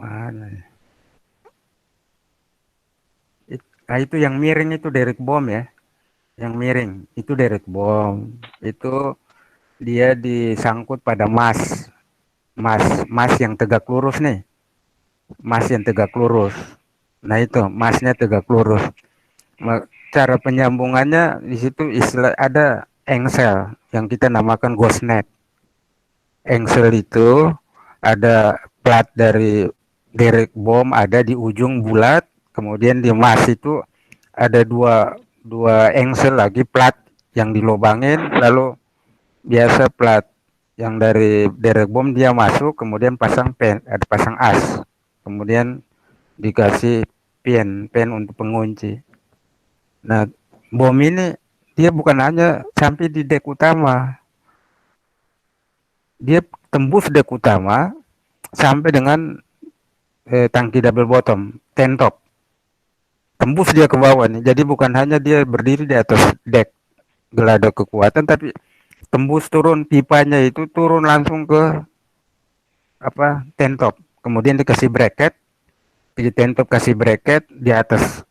Mana ya? Nah, itu yang miring itu derek bom ya. Yang miring itu derek bom. Itu dia disangkut pada mas yang tegak lurus nih. Mas yang tegak lurus. Nah itu masnya tegak lurus. Cara penyambungannya di situ istilah ada engsel yang kita namakan ghost net. Engsel itu ada plat dari derek bom ada di ujung bulat, kemudian di mas itu ada dua dua engsel lagi plat yang dilobangin, lalu biasa plat yang dari derek bom dia masuk, kemudian pasang pen, ada pasang as, kemudian dikasih pen untuk pengunci. Nah, bom ini dia bukan hanya sampai di dek utama, dia tembus dek utama sampai dengan tangki double bottom, ten top, tembus dia ke bawah nih. Jadi bukan hanya dia berdiri di atas dek gelada kekuatan, tapi tembus turun pipanya itu turun langsung ke apa ten top. Kemudian dikasih bracket, di ten top kasih bracket, di atas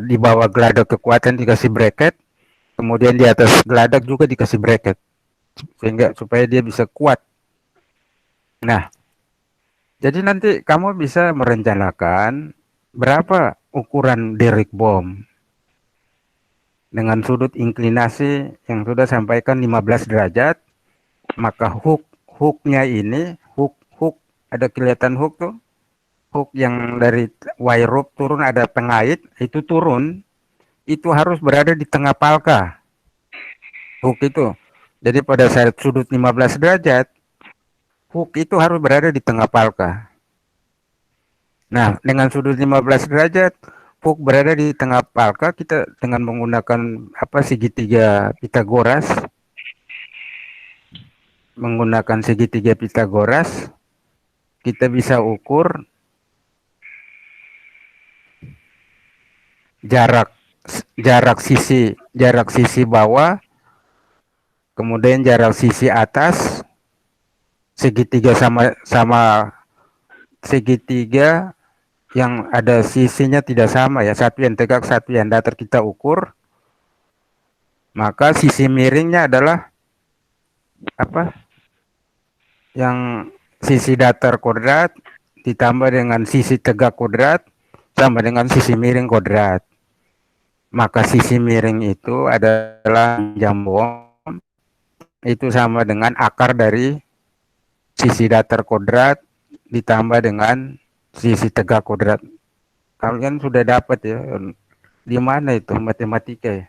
di bawah gelada kekuatan dikasih bracket, kemudian di atas geladak juga dikasih bracket sehingga supaya dia bisa kuat. Nah, jadi nanti kamu bisa merencanakan berapa ukuran derrick bom dengan sudut inklinasi yang sudah sampaikan 15 derajat, maka hooknya ini, hook ada kelihatan hook tuh, hook yang dari wire rope turun ada pengait, itu turun, itu harus berada di tengah palka. Hook itu. Jadi pada saat sudut 15 derajat, hook itu harus berada di tengah palka. Nah, dengan sudut 15 derajat, hook berada di tengah palka, kita dengan menggunakan segitiga Pitagoras, kita bisa ukur jarak jarak sisi bawah, kemudian jarak sisi atas, segitiga sama sama segitiga yang ada sisinya tidak sama ya, satu yang tegak satu yang datar kita ukur, maka sisi miringnya adalah apa yang sisi datar kuadrat ditambah dengan sisi tegak kuadrat sama dengan sisi miring kuadrat. Maka sisi miring itu adalah jambom, itu sama dengan akar dari sisi datar kuadrat ditambah dengan sisi tegak kuadrat. Kalian sudah dapat ya, di mana itu matematika ya?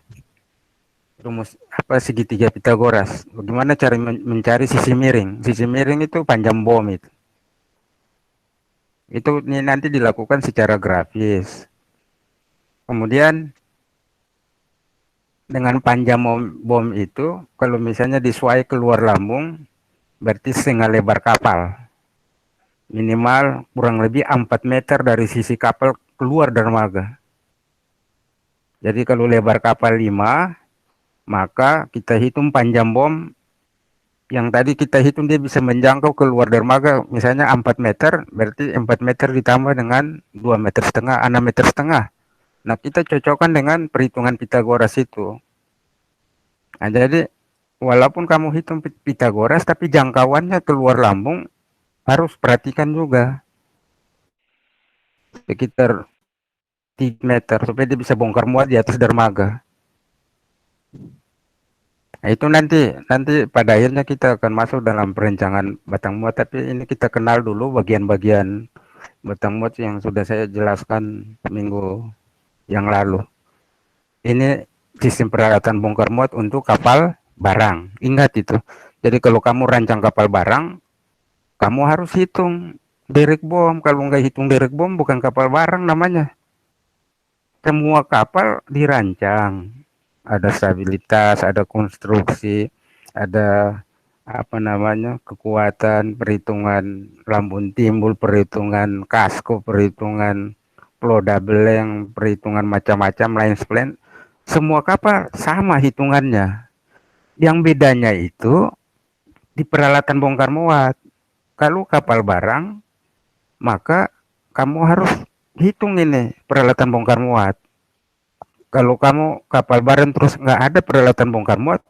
Rumus segitiga Pitagoras. Bagaimana cara mencari sisi miring? Sisi miring itu panjang bom itu. Itu ini nanti dilakukan secara grafis. Kemudian dengan panjang bom itu, kalau misalnya disuai keluar lambung, berarti setengah lebar kapal. Minimal kurang lebih 4 meter dari sisi kapal keluar dermaga. Jadi kalau lebar kapal 5, maka kita hitung panjang bom yang tadi kita hitung dia bisa menjangkau keluar dermaga misalnya 4 meter, berarti 4 meter ditambah dengan 2 meter setengah, 6 meter setengah. Nah, kita cocokkan dengan perhitungan Pitagoras itu. Nah, jadi walaupun kamu hitung Pitagoras, tapi jangkauannya keluar lambung harus perhatikan juga. Sekitar 3 meter supaya dia bisa bongkar muat di atas dermaga. Nah, itu nanti pada akhirnya kita akan masuk dalam perencanaan batang muat, tapi ini kita kenal dulu bagian-bagian batang muat yang sudah saya jelaskan minggu yang lalu. Ini sistem peralatan bongkar muat untuk kapal barang. Ingat itu. Jadi kalau kamu rancang kapal barang, kamu harus hitung derek bom. Kalau nggak hitung derek bom, bukan kapal barang namanya. Semua kapal dirancang. Ada stabilitas, ada konstruksi, ada kekuatan, perhitungan lambung timbul, perhitungan kasko, perhitungan flow double yang perhitungan macam-macam line plan. Semua kapal sama hitungannya. Yang bedanya itu di peralatan bongkar muat. Kalau kapal barang, maka kamu harus hitung ini peralatan bongkar muat. Kalau kamu kapal bareng terus nggak ada peralatan bongkar muat,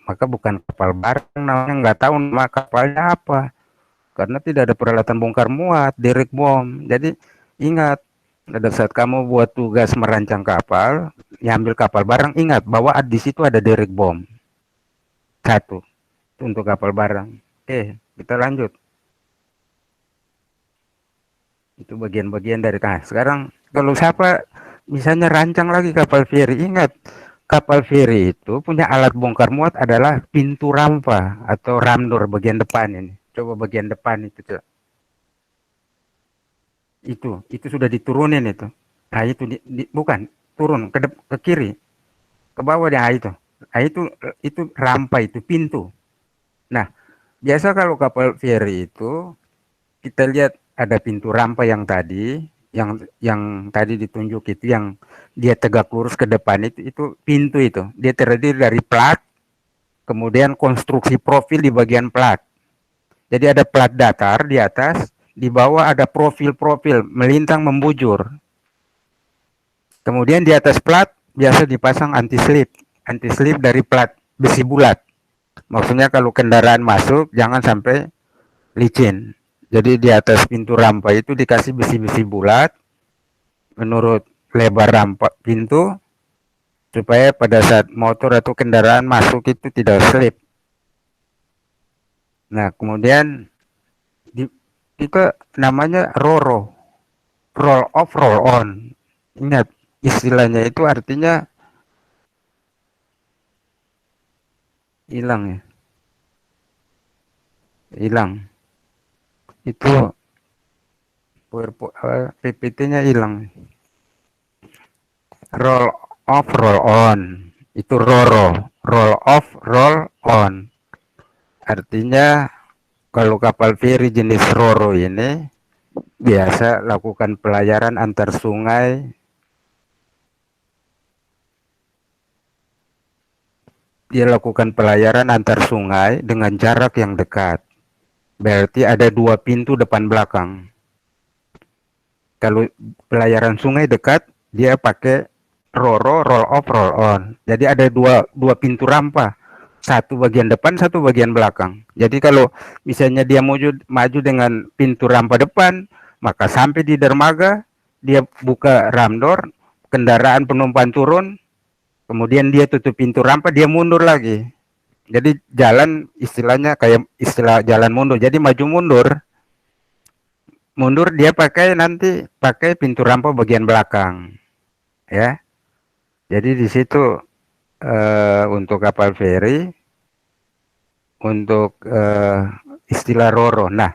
maka bukan kapal bareng namanya, nggak tahu nama kapalnya apa. Karena tidak ada peralatan bongkar muat, derek bom. Jadi ingat, pada saat kamu buat tugas merancang kapal, ambil kapal bareng, ingat bahwa di situ ada derek bom. Satu, untuk kapal bareng. Oke, kita lanjut. Itu bagian-bagian dari sekarang kalau siapa misalnya rancang lagi kapal feri, ingat kapal feri itu punya alat bongkar muat adalah pintu rampa atau ramdor bagian depan ini. Coba bagian depan itu, coba. Itu sudah diturunin itu. Nah, itu bukan turun ke kiri, ke bawah ya itu. Nah, itu rampa, itu pintu. Nah, biasa kalau kapal feri itu kita lihat ada pintu rampa yang tadi, yang tadi ditunjuk itu, yang dia tegak lurus ke depan, itu pintu itu. Dia terdiri dari plat, kemudian konstruksi profil di bagian plat. Jadi ada plat datar di atas, di bawah ada profil-profil melintang membujur. Kemudian di atas plat biasa dipasang anti-slip dari plat besi bulat. Maksudnya kalau kendaraan masuk jangan sampai licin. Jadi di atas pintu rampa itu dikasih besi-besi bulat menurut lebar rampa pintu, supaya pada saat motor atau kendaraan masuk itu tidak slip. Nah, kemudian itu namanya RORO, roll off roll on. Ingat, istilahnya itu artinya hilang ya. Hilang. Itu PPT-nya hilang. Roll off roll on. Itu RORO, roll off roll on. Artinya kalau kapal feri jenis RORO ini biasa lakukan pelayaran antar sungai. Dia lakukan pelayaran antar sungai dengan jarak yang dekat. Berarti ada dua pintu depan belakang. Kalau pelayaran sungai dekat, dia pakai RORO, roll off, roll on. Jadi ada dua pintu rampa. Satu bagian depan, satu bagian belakang. Jadi kalau misalnya dia maju dengan pintu rampa depan, maka sampai di dermaga, dia buka ramdor, kendaraan penumpang turun, kemudian dia tutup pintu rampa, dia mundur lagi. Jadi jalan istilahnya kayak istilah jalan mundur. Jadi maju mundur dia pakai pintu rampa bagian belakang, ya. Jadi di situ untuk kapal feri, untuk istilah RORO. Nah,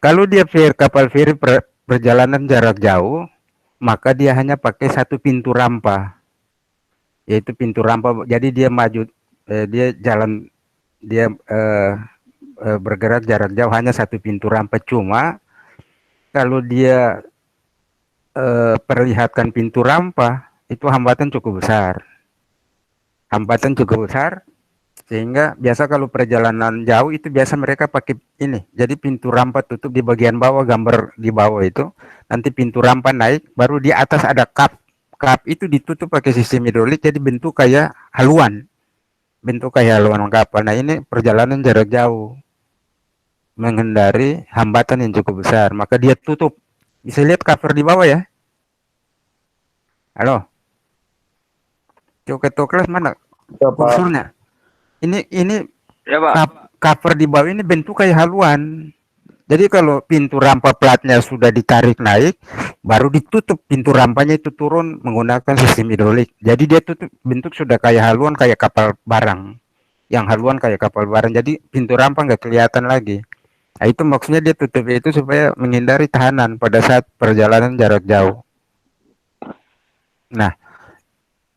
kalau dia kapal feri perjalanan jarak jauh, maka dia hanya pakai satu pintu rampa, yaitu pintu rampa. Jadi dia maju, dia bergerak jarak jauh hanya satu pintu rampa. Cuma kalau dia perlihatkan pintu rampa, itu hambatan cukup besar. Sehingga biasa kalau perjalanan jauh itu biasa mereka pakai ini. Jadi pintu rampa tutup di bagian bawah, gambar di bawah itu. Nanti pintu rampa naik, baru di atas ada kap. Kap itu ditutup pakai sistem hidrolik, jadi bentuk kayak haluan. Kapal. Nah, ini perjalanan jarak jauh, menghindari hambatan yang cukup besar, maka dia tutup. Bisa lihat cover di bawah ya. Halo. Coba mana kursornya? Ini ya, Pak. Cover di bawah ini bentuk kayak haluan. Jadi kalau pintu rampa platnya sudah ditarik naik, baru ditutup pintu rampanya itu turun menggunakan sistem hidrolik. Jadi dia tutup, bentuk sudah kayak haluan, kayak kapal barang. Yang haluan kayak kapal barang. Jadi pintu rampa nggak kelihatan lagi. Nah, itu maksudnya dia tutup itu supaya menghindari tahanan pada saat perjalanan jarak jauh. Nah,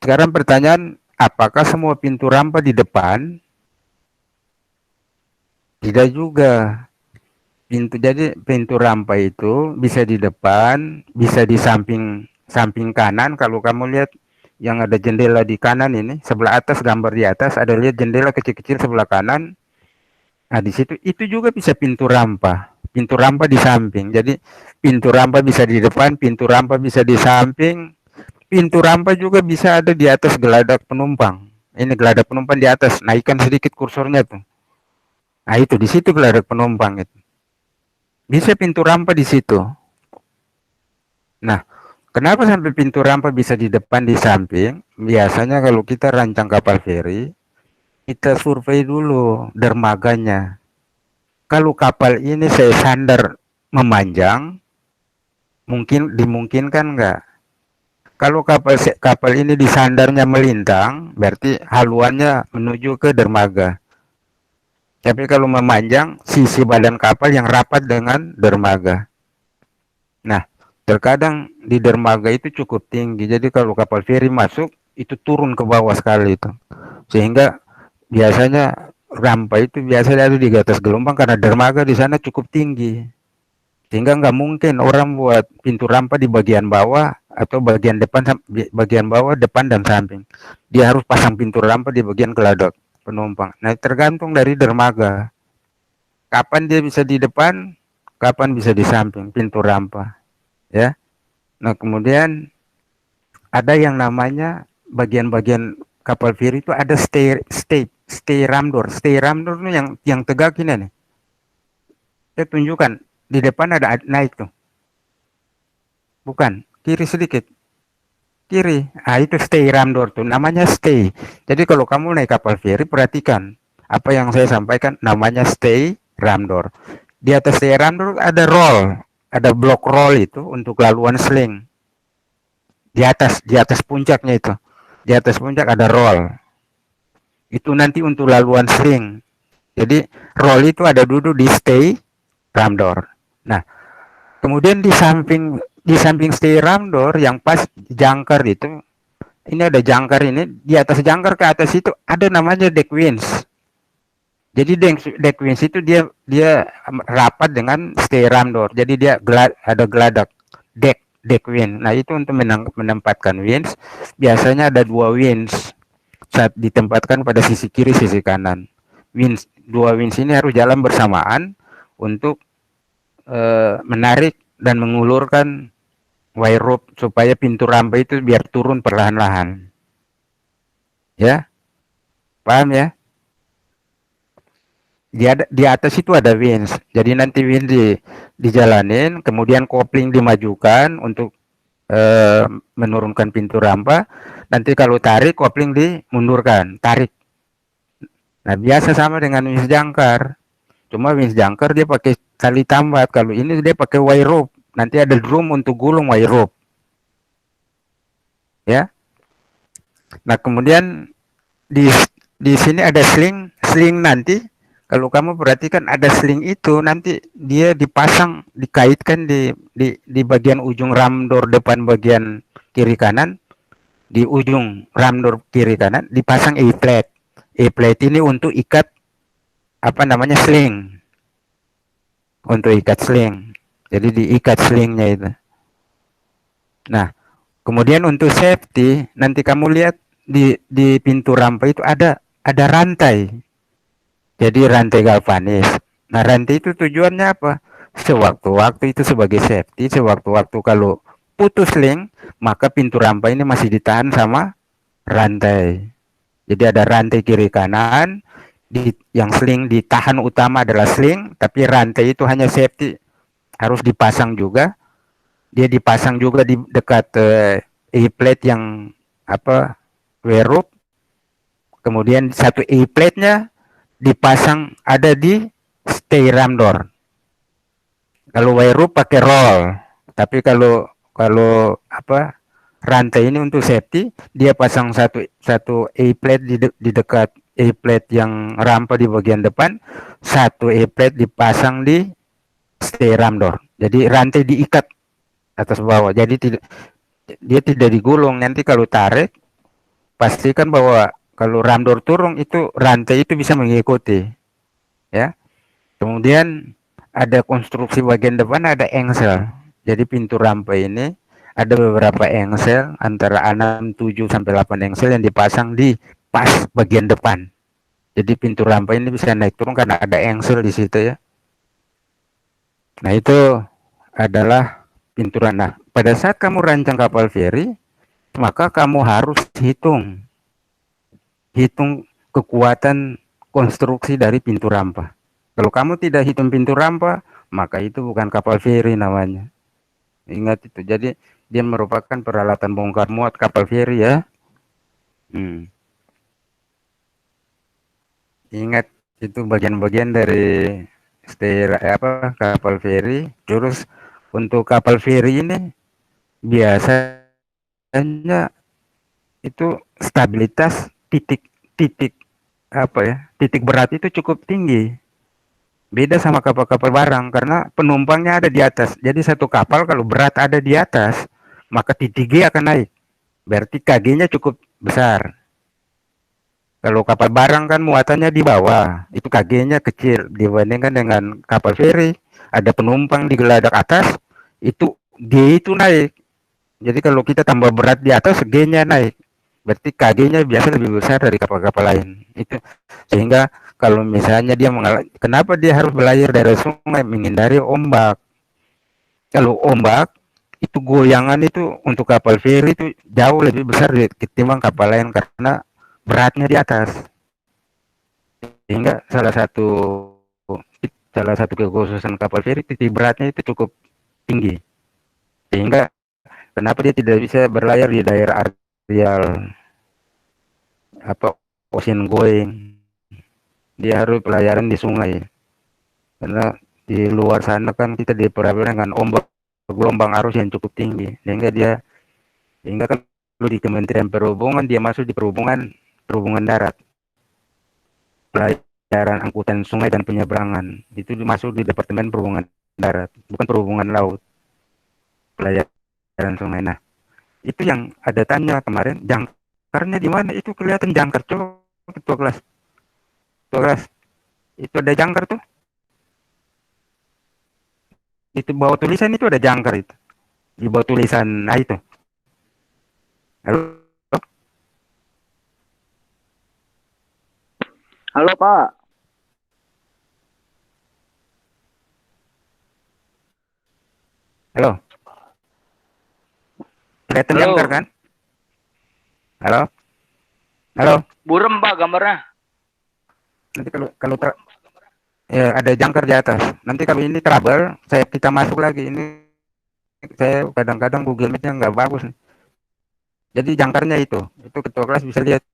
sekarang pertanyaan, apakah semua pintu rampa di depan? Tidak juga. Jadi pintu rampa itu bisa di depan, bisa di samping kanan. Kalau kamu lihat yang ada jendela di kanan ini, sebelah atas, gambar di atas ada lihat jendela kecil-kecil sebelah kanan. Nah, di situ itu juga bisa pintu rampa. pintu rampa di samping. Jadi pintu rampa bisa di depan, pintu rampa bisa di samping, pintu rampa juga bisa ada di atas geladak penumpang. Ini geladak penumpang di atas, naikkan sedikit kursornya tuh. Nah itu di situ geladak penumpang itu. Bisa pintu rampa di situ. Nah, kenapa sampai pintu rampa bisa di depan di samping? Biasanya kalau kita rancang kapal feri, kita survei dulu dermaganya. Kalau kapal ini saya sandar memanjang, mungkin dimungkinkan nggak? Kalau kapal ini disandarnya melintang, berarti haluannya menuju ke dermaga. Tapi kalau memanjang, sisi badan kapal yang rapat dengan dermaga. Nah, terkadang di dermaga itu cukup tinggi. Jadi kalau kapal feri masuk, itu turun ke bawah sekali itu. Sehingga biasanya rampa itu biasanya ada di atas gelombang karena dermaga di sana cukup tinggi. Sehingga nggak mungkin orang buat pintu rampa di bagian bawah atau bagian bawah, depan dan samping. Dia harus pasang pintu rampa di bagian geladak penumpang. Nah, tergantung dari dermaga. Kapan dia bisa di depan, kapan bisa di samping pintu rampa, ya. Nah, kemudian ada yang namanya bagian-bagian kapal feri itu ada stay ramdor. Stay ramdor itu yang tegak ini nih. Saya tunjukkan di depan ada naik tuh. Bukan, kiri sedikit. Kiri. Ah, itu stay ramdor tuh. Namanya stay. Jadi kalau kamu naik kapal feri, perhatikan apa yang saya sampaikan, namanya stay ramdor. Di atas stay ramdor ada roll, ada blok roll itu untuk laluan sling. Di atas puncaknya itu. Di atas puncak ada roll. Itu nanti untuk laluan sling. Jadi roll itu ada duduk di stay ramdor. Nah, kemudian di samping stay ramdor yang pas jangkar itu, ini ada jangkar ini, di atas jangkar ke atas itu ada namanya deck winch. Jadi deck winch itu dia dia rapat dengan stay ramdor. Jadi dia ada geladak deck winch. Nah, itu untuk menempatkan winch. Biasanya ada dua winch saat ditempatkan pada sisi kiri sisi kanan. Dua winch ini harus jalan bersamaan untuk menarik dan mengulurkan wire rope supaya pintu rampa itu biar turun perlahan-lahan. Ya, paham ya? Di atas itu ada winch. Jadi nanti winch dijalanin, kemudian kopling dimajukan untuk menurunkan pintu rampa. Nanti kalau tarik, kopling dimundurkan, tarik. Nah, biasa sama dengan winch jangkar. Cuma winch jangkar dia pakai tali tambat. Kalau ini dia pakai wire rope. Nanti ada drum untuk gulung wire rope. Ya. Nah, kemudian di sini ada sling nanti. Kalau kamu perhatikan ada sling itu nanti dia dikaitkan di bagian ujung ramdor depan bagian kiri kanan, di ujung ramdor kiri kanan dipasang E-plate. E-plate ini untuk ikat apa namanya sling. Untuk ikat sling. Jadi diikat slingnya itu. Nah, kemudian untuk safety nanti kamu lihat di pintu rampa itu ada rantai. Jadi rantai galvanis. Nah, rantai itu tujuannya apa? Sewaktu-waktu itu sebagai safety, sewaktu-waktu kalau putus link, maka pintu rampa ini masih ditahan sama rantai. Jadi ada rantai kiri kanan, yang sling ditahan utama adalah sling, tapi rantai itu hanya safety, harus dipasang juga. Dia dipasang juga di dekat E-plate yang apa, wire rope. Kemudian satu E-plate-nya dipasang ada di stay ramdor. Kalau wire rope pakai roll, tapi kalau apa rantai ini untuk safety, dia pasang satu A-plate di dekat A-plate yang rampa di bagian depan, satu A-plate dipasang di stay ramdor. Jadi rantai diikat atas bawah. Jadi dia tidak digulung. Nanti kalau tarik, pastikan bahwa kalau ramdor turun itu rantai itu bisa mengikuti, ya. Kemudian ada konstruksi bagian depan ada engsel. Jadi pintu rampa ini ada beberapa engsel antara 6, 7 sampai 8 engsel yang dipasang di pas bagian depan. Jadi pintu rampa ini bisa naik turun karena ada engsel di situ, ya. Nah, itu adalah pintu ranah. Pada saat kamu rancang kapal feri, maka kamu harus hitung kekuatan konstruksi dari pintu rampa. Kalau kamu tidak hitung pintu rampa, maka itu bukan kapal feri namanya. Ingat itu. Jadi dia merupakan peralatan bongkar muat kapal feri ya. Hmm. Ingat itu bagian-bagian dari kapal feri. Terus untuk kapal feri ini biasanya itu stabilitas titik apa ya, titik berat itu cukup tinggi. Beda sama kapal-kapal barang karena penumpangnya ada di atas. Jadi satu kapal kalau berat ada di atas, maka titik G akan naik. Berarti KG-nya cukup besar. Kalau kapal barang kan muatannya di bawah, itu KG-nya kecil dibandingkan dengan kapal feri. Ada penumpang di geladak atas, itu G itu naik. Jadi kalau kita tambah berat di atas, G-nya naik. Berarti KG-nya biasa lebih besar dari kapal-kapal lain. Itu sehingga kalau misalnya dia kenapa dia harus berlayar dari sungai menghindari ombak. Kalau ombak itu goyangan itu untuk kapal feri itu jauh lebih besar ketimbang kapal lain karena beratnya di atas. Sehingga salah satu kekhususan kapal feri titik beratnya itu cukup tinggi. Sehingga kenapa dia tidak bisa berlayar di daerah areal apa ocean going, dia harus pelayaran di sungai karena di luar sana kan kita diperhadapkan dengan ombak gelombang arus yang cukup tinggi sehingga kan di Kementerian Perhubungan dia masuk di perhubungan darat, pelayaran angkutan sungai dan penyeberangan itu masuk di Departemen Perhubungan Darat, bukan perhubungan laut, pelayaran sungai. Nah, itu yang ada tanya kemarin, jangkarnya di mana, itu kelihatan jangkar, coba kelas itu ada jangkar tuh, itu bawah tulisan itu ada jangkar itu, di bawah tulisan, nah itu. Halo, Halo Pak. halo, kelihatan jangkar Halo. kan? Halo, halo. Burem Pak gambarnya. Nanti kalau kalau ya, ada jangkar di atas. Nanti kalau ini trouble, kita masuk lagi. Ini saya kadang-kadang Google Meet-nya nggak bagus nih. Jadi jangkarnya itu ketua kelas bisa lihat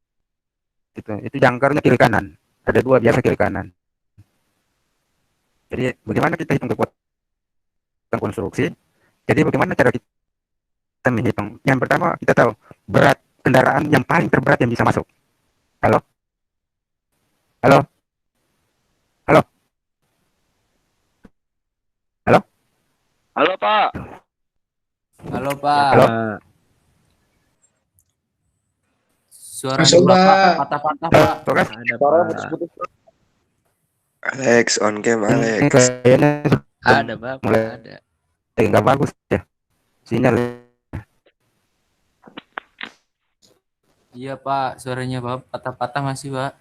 itu jangkarnya kiri kanan. Ada dua biasa kiri kanan. Jadi bagaimana kita hitung kekuatan konstruksi? Jadi bagaimana cara kita menghitung? Yang pertama kita tahu berat kendaraan yang paling terberat yang bisa masuk. Halo, halo, halo, halo, Halo Pak. Halo ya, halo. Pak, suaranya Masuk, Bapak Pak. patah-patah Halo, Pak. Tugas. Ada Suaranya Pak, putus-putus. Alex, on cam Ini Alex. kayaknya ada Bapak, mulai ada. nggak bagus ya sinyal. Iya Pak, suaranya Bapak patah-patah masih Pak.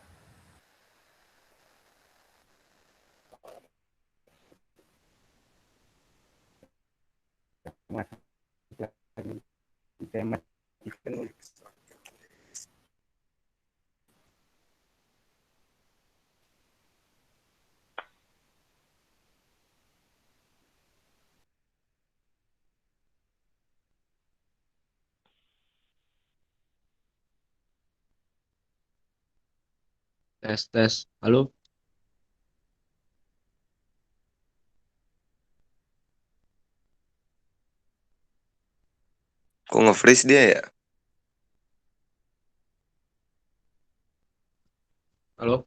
Tes tes. Halo. Kok nge-freeze dia ya? Halo.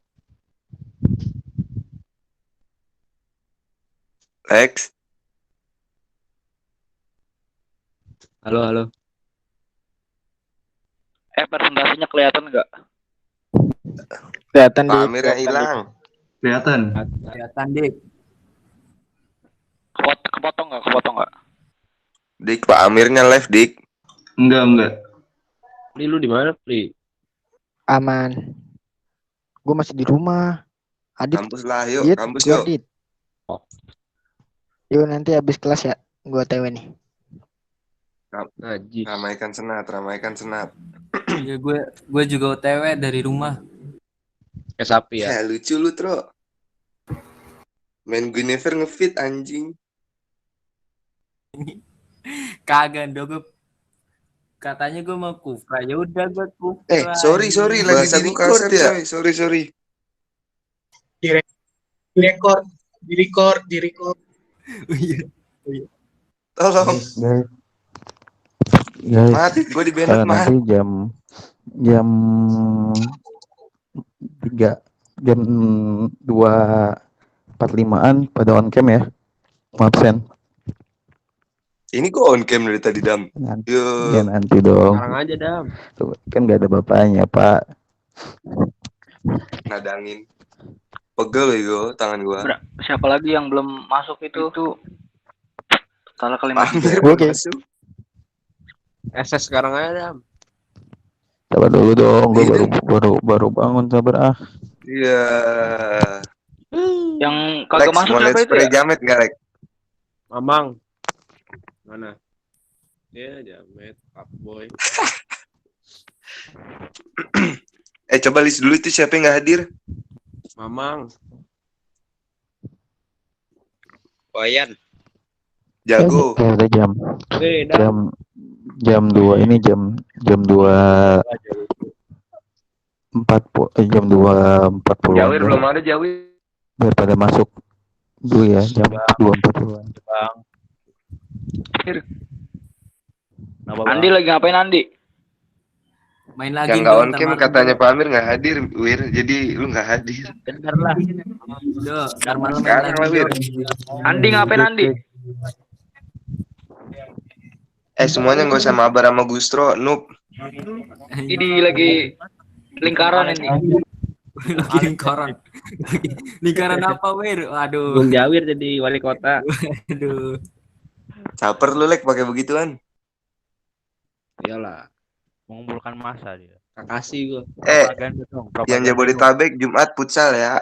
Lex, Halo, halo. Presentasinya kelihatan nggak? Kelihatan Pak di Amir yang hilang. Kelihatan. Kelihatan Dik. Kepotong nggak? Kepotong nggak? Dik, Pak Amirnya live, Dik. Enggak. Pri, lu di mana, Pri? aman. Gue masih di rumah. Adit, Kampus lah, yuk. Dit, Kampus keluar yuk. Dit. Yuk nanti habis kelas ya, gua TW nih. Najis. Ramaikan senat. Iya, gue juga OTW dari rumah. Kayak sapi ya. Ya lucu lu, Tro. Main Guinevere ngefit anjing. Kagak dong, katanya gue mau kufra. Ya udah gue kufra. Sorry, anjing. lagi di record ya. Sorry. Di record. Oh, iya. Tolong. Guys, Mati, gue di banned mati. nanti jam 3 jam 2.45-an pada on cam ya. Mau absen. Ini kok on cam dari tadi, Dam. Nanti, Yo. ya nanti dong. Sekarang aja, Dam. Tuh, kan gak ada bapaknya, Pak. Nadangin. Pegel ya tangan gua. Siapa lagi yang belum masuk itu? Salah kalimat. Amir Oke. masuk. SS sekarang aja, Dam. Sabar dulu dong, gue Iya. baru bangun, sabar ah. Iya. Yang kagak Lex, masuk mau siapa let's itu play ya? Jamet gak, Lex? Mamang. Mana? Ya, Jamet, fuckboy. Coba list dulu itu siapa yang gak hadir. Mamang. Wayan. Jago. Ada jam Dam. jam 2 ini jam 2.40 jam 2.40 Jawir belum ada, Jawir. biar pada masuk dulu ya jam 2.40. Andi lagi ngapain Andi? Main lagi Yang gak dong, on ntar cam malam, katanya dong. Pak Amir gak hadir, Wir. Jadi lu gak hadir. Bentar lah. Duh, ntar malam main Sekarang lah, lagi Wir. dong. Andi ngapain Andi? Semuanya gak usah mabar sama Gustro, noob. Ini lagi lingkaran ini. Lagi lingkaran. Lingkaran apa, Wir? Aduh. Bung Jawir jadi wali kota. Aduh. Caper lu, Lek, pakai begituan. Iyalah. Mengumpulkan massa dia. Makasih gua. Propaganda dong. Yang Jabodetabek Jumat futsal ya.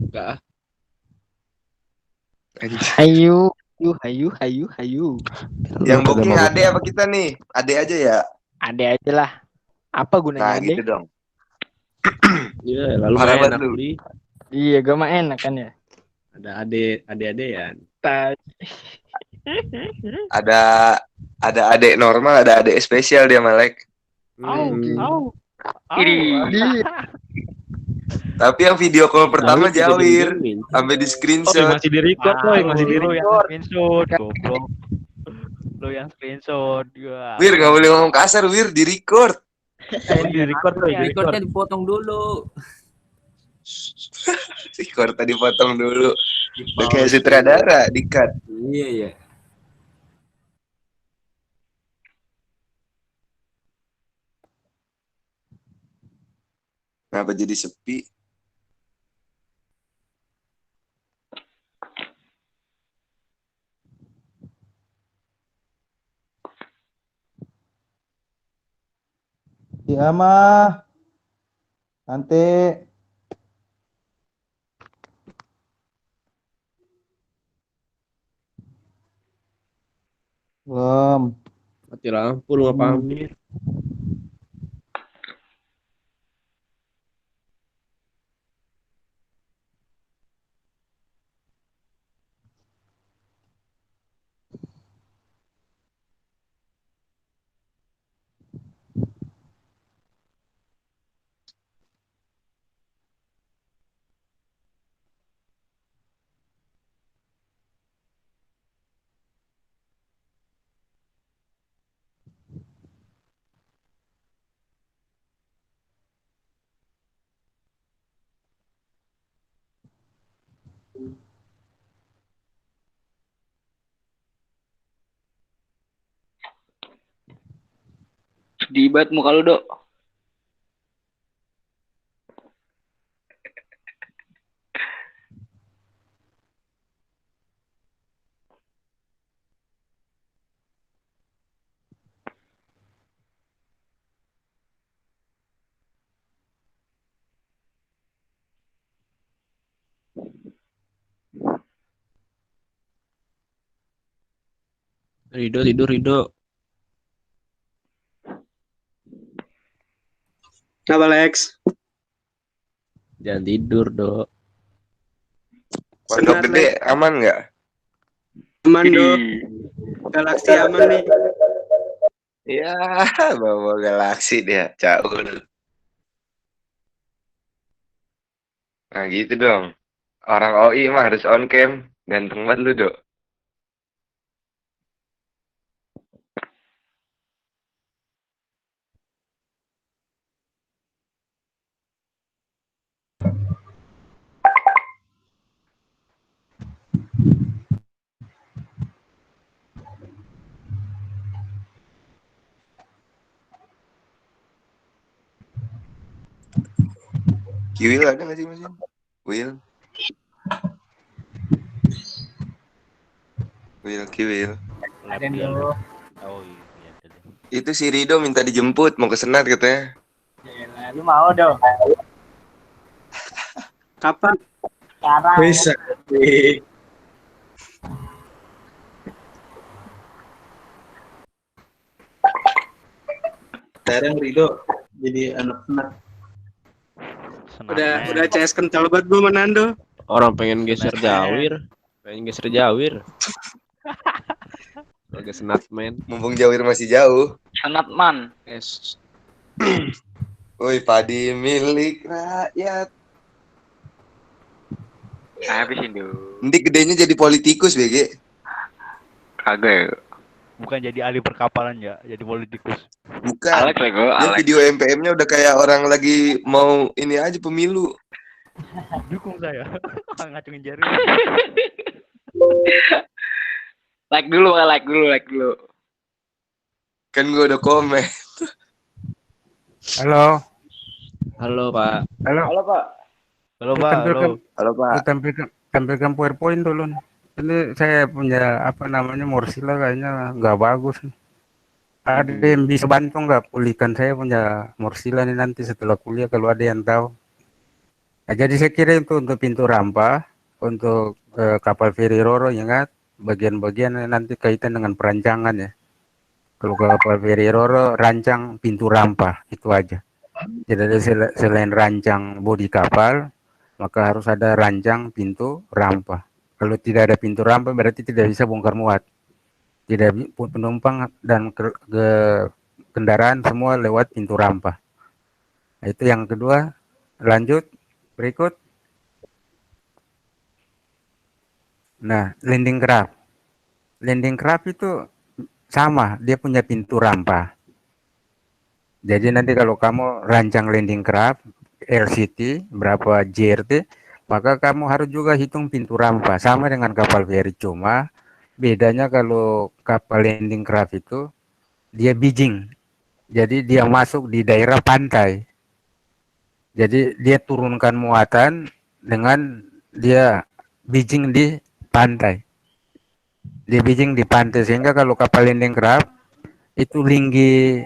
Enggak. Hayu, hayu. Yang booking ade apa kita nih? Ade aja ya. Ade aja lah. Apa Nah gunanya ade? gitu dong. Iya, lalu Parah main banget enak lu. beli. Iya, gue mah enak kan ya. Ada ade ya. Ada adek normal, ada adek spesial dia Malek. Ini Tapi yang video call pertama Jawir, sampai di screenshot. Masih di record masih di record. Screenshot, goblok. Lo yang screenshot gua. Wir nggak boleh ngomong kasar, Wir di record. Di record di record. Recordnya dipotong dulu. Record tadi potong dulu. Udah kayak sutradara di cut. Iya, iya. Kenapa jadi sepi? Iya mah nanti belum. Mati lampu lu apa Amir? sedih banget muka lu, Dok. Rido tidur Rido. Apa Lex? Jangan tidur, Dok. Pondok Gede aman nggak? Aman dong. Galaksi aman nih. Ya, bawa galaksi dia, caur. Nah gitu dong. Orang OI mah harus on cam. Ganteng banget lu, Dok. Kiwil ada nggak sih Mas? Will? Kiwil. Ada dulu. Oh iya. Itu si Rido minta dijemput, mau ke Senat katanya. Ya, lu mau dong. Kapan? Sekarang. Bisa. Sekarang Rido jadi anak senat. Udah CS kental banget gue sama Nando. Orang pengen geser Jawir. Sebagai senatman. Mumpung Jawir masih jauh. Sanatman. Es. Woi, padi milik rakyat. Habisin dulu. Nanti gedenya jadi politikus, BG. Kagak ya. Bukan jadi ahli perkapalan ya, jadi politikus. Bukan. Alex Lego, Dia Alex. video MPM-nya udah kayak orang lagi mau ini aja pemilu. Dukung saya. Ngacungin jari. Like dulu. Kan gue udah komen. Halo, Halo, Pak. halo. Halo Pak. Halo Pak, halo. Halo, Pak. Tampilkan PowerPoint dulu. Ini saya punya apa namanya Mozilla kayaknya nggak bagus. Ada yang bisa bantu nggak pulihkan saya punya Mozilla nih nanti setelah kuliah kalau ada yang tahu. Nah, jadi saya kira itu untuk pintu rampa, untuk kapal feri Roro, ingat bagian-bagian nanti kaitan dengan perancangan ya. Kalau kapal feri Roro rancang pintu rampa itu aja. Jadi selain rancang bodi kapal, maka harus ada rancang pintu rampa. Kalau tidak ada pintu rampa berarti tidak bisa bongkar muat. Tidak penumpang dan kendaraan semua lewat pintu rampa. Nah, itu yang kedua. Lanjut berikut. Nah, landing craft. Landing craft itu sama, dia punya pintu rampa. Jadi nanti kalau kamu rancang landing craft LCT berapa JRT, maka kamu harus juga hitung pintu rampa sama dengan kapal feri, cuma bedanya kalau kapal landing craft itu dia bridging, jadi dia masuk di daerah pantai, jadi dia turunkan muatan dengan dia bridging di pantai, sehingga kalau kapal landing craft itu linggi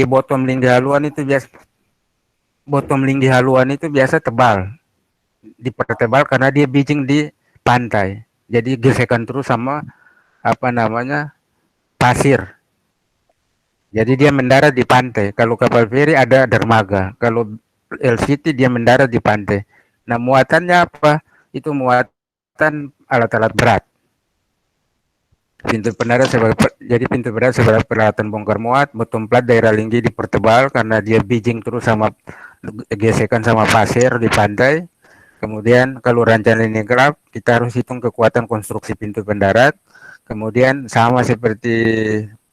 bottom linggi haluan itu biasa tebal, dipertebal karena dia bridging di pantai, jadi gesekan terus sama apa namanya pasir, jadi dia mendarat di pantai. Kalau kapal feri ada dermaga, kalau LCT dia mendarat di pantai. Nah, muatannya apa? Itu muatan alat-alat berat. Pintu pendarat sebagai peralatan bongkar muat, bottom plat daerah linggi dipertebal karena dia bridging terus sama gesekan sama pasir di pantai. Kemudian kalau rancangan ini gelap, kita harus hitung kekuatan konstruksi pintu pendarat. Kemudian sama seperti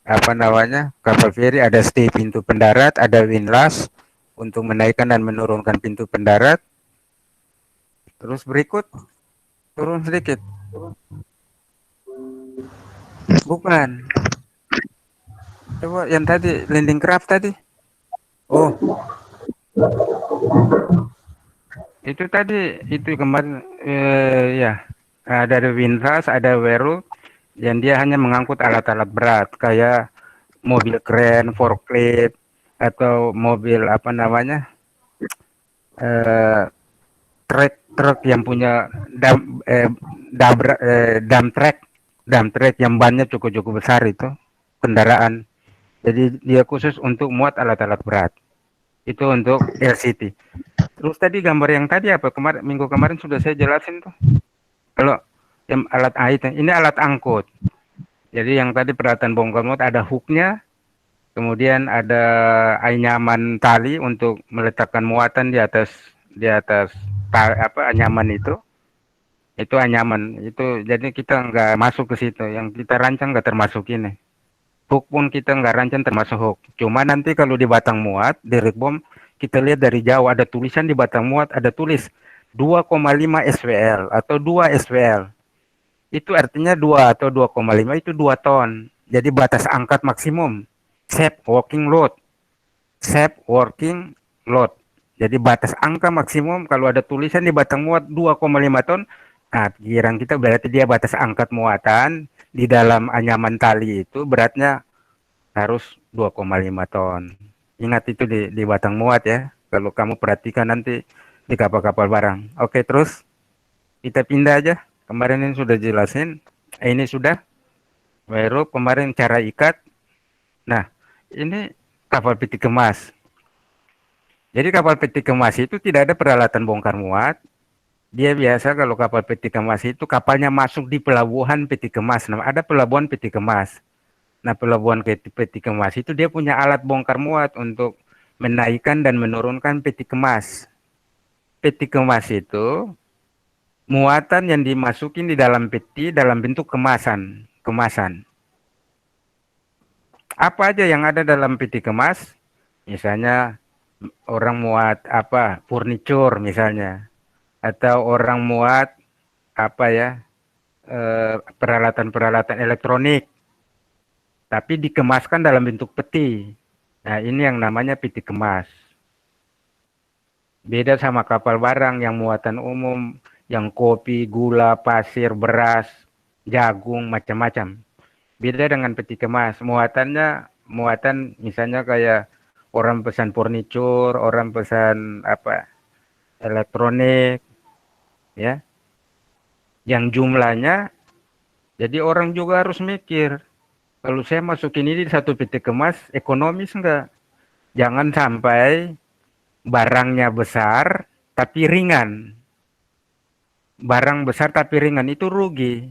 apa namanya kapal feri, ada stay pintu pendarat, ada windlass untuk menaikkan dan menurunkan pintu pendarat. Terus berikut, turun sedikit. Bukan. Coba yang tadi landing craft tadi. Oh. Itu tadi itu kemarin ya. Ada windlass, ada werul yang dia hanya mengangkut alat-alat berat kayak mobil kren, forklift atau mobil apa namanya? Truk yang punya dump truck dump truck yang bannya cukup besar itu kendaraan. Jadi dia khusus untuk muat alat-alat berat. Itu untuk LCT. Terus tadi gambar yang tadi apa? Minggu kemarin sudah saya jelasin tuh. Kalau yang alat AIT, ini alat angkut. Jadi yang tadi peralatan bongkar muat ada hooknya, kemudian ada anyaman tali untuk meletakkan muatan di atas anyaman itu. Itu anyaman itu, jadi kita nggak masuk ke situ. Yang kita rancang nggak termasuk ini. Hook pun kita nggak rancang termasuk hook. Cuma nanti kalau di batang muat, di rig bom, kita lihat dari jauh ada tulisan di batang muat, ada tulis 2,5 SWL atau 2 SWL. Itu artinya 2 atau 2,5 itu 2 ton. Jadi batas angkat maksimum. Safe working load. Safe working load. Jadi batas angka maksimum kalau ada tulisan di batang muat 2,5 ton, nah kirang kita berarti dia batas angkat muatan di dalam anyaman tali itu beratnya harus 2,5 ton. Ingat itu di batang muat ya. Kalau kamu perhatikan nanti di kapal-kapal barang. Oke, terus kita pindah aja. Kemarin ini sudah jelasin. Ini sudah. Baru kemarin cara ikat. Nah, ini kapal peti kemas. Jadi kapal peti kemas itu tidak ada peralatan bongkar muat. Dia biasa kalau kapal peti kemas itu kapalnya masuk di pelabuhan peti kemas. Nah, ada pelabuhan peti kemas. Nah, pelabuhan peti kemas itu dia punya alat bongkar muat untuk menaikkan dan menurunkan peti kemas. Peti kemas itu muatan yang dimasukin di dalam peti dalam bentuk kemasan. Apa aja yang ada dalam peti kemas? Misalnya orang muat furniture misalnya, atau orang muat peralatan-peralatan elektronik, tapi dikemaskan dalam bentuk peti. Nah, ini yang namanya peti kemas. Beda sama kapal barang yang muatan umum, yang kopi, gula, pasir, beras, jagung, macam-macam. Beda dengan peti kemas. Muatan misalnya kayak orang pesan furniture, orang pesan elektronik, ya. Yang jumlahnya, jadi orang juga harus mikir. Kalau saya masukin ini di satu peti kemas, ekonomis enggak? Jangan sampai barangnya besar tapi ringan. Barang besar tapi ringan itu rugi.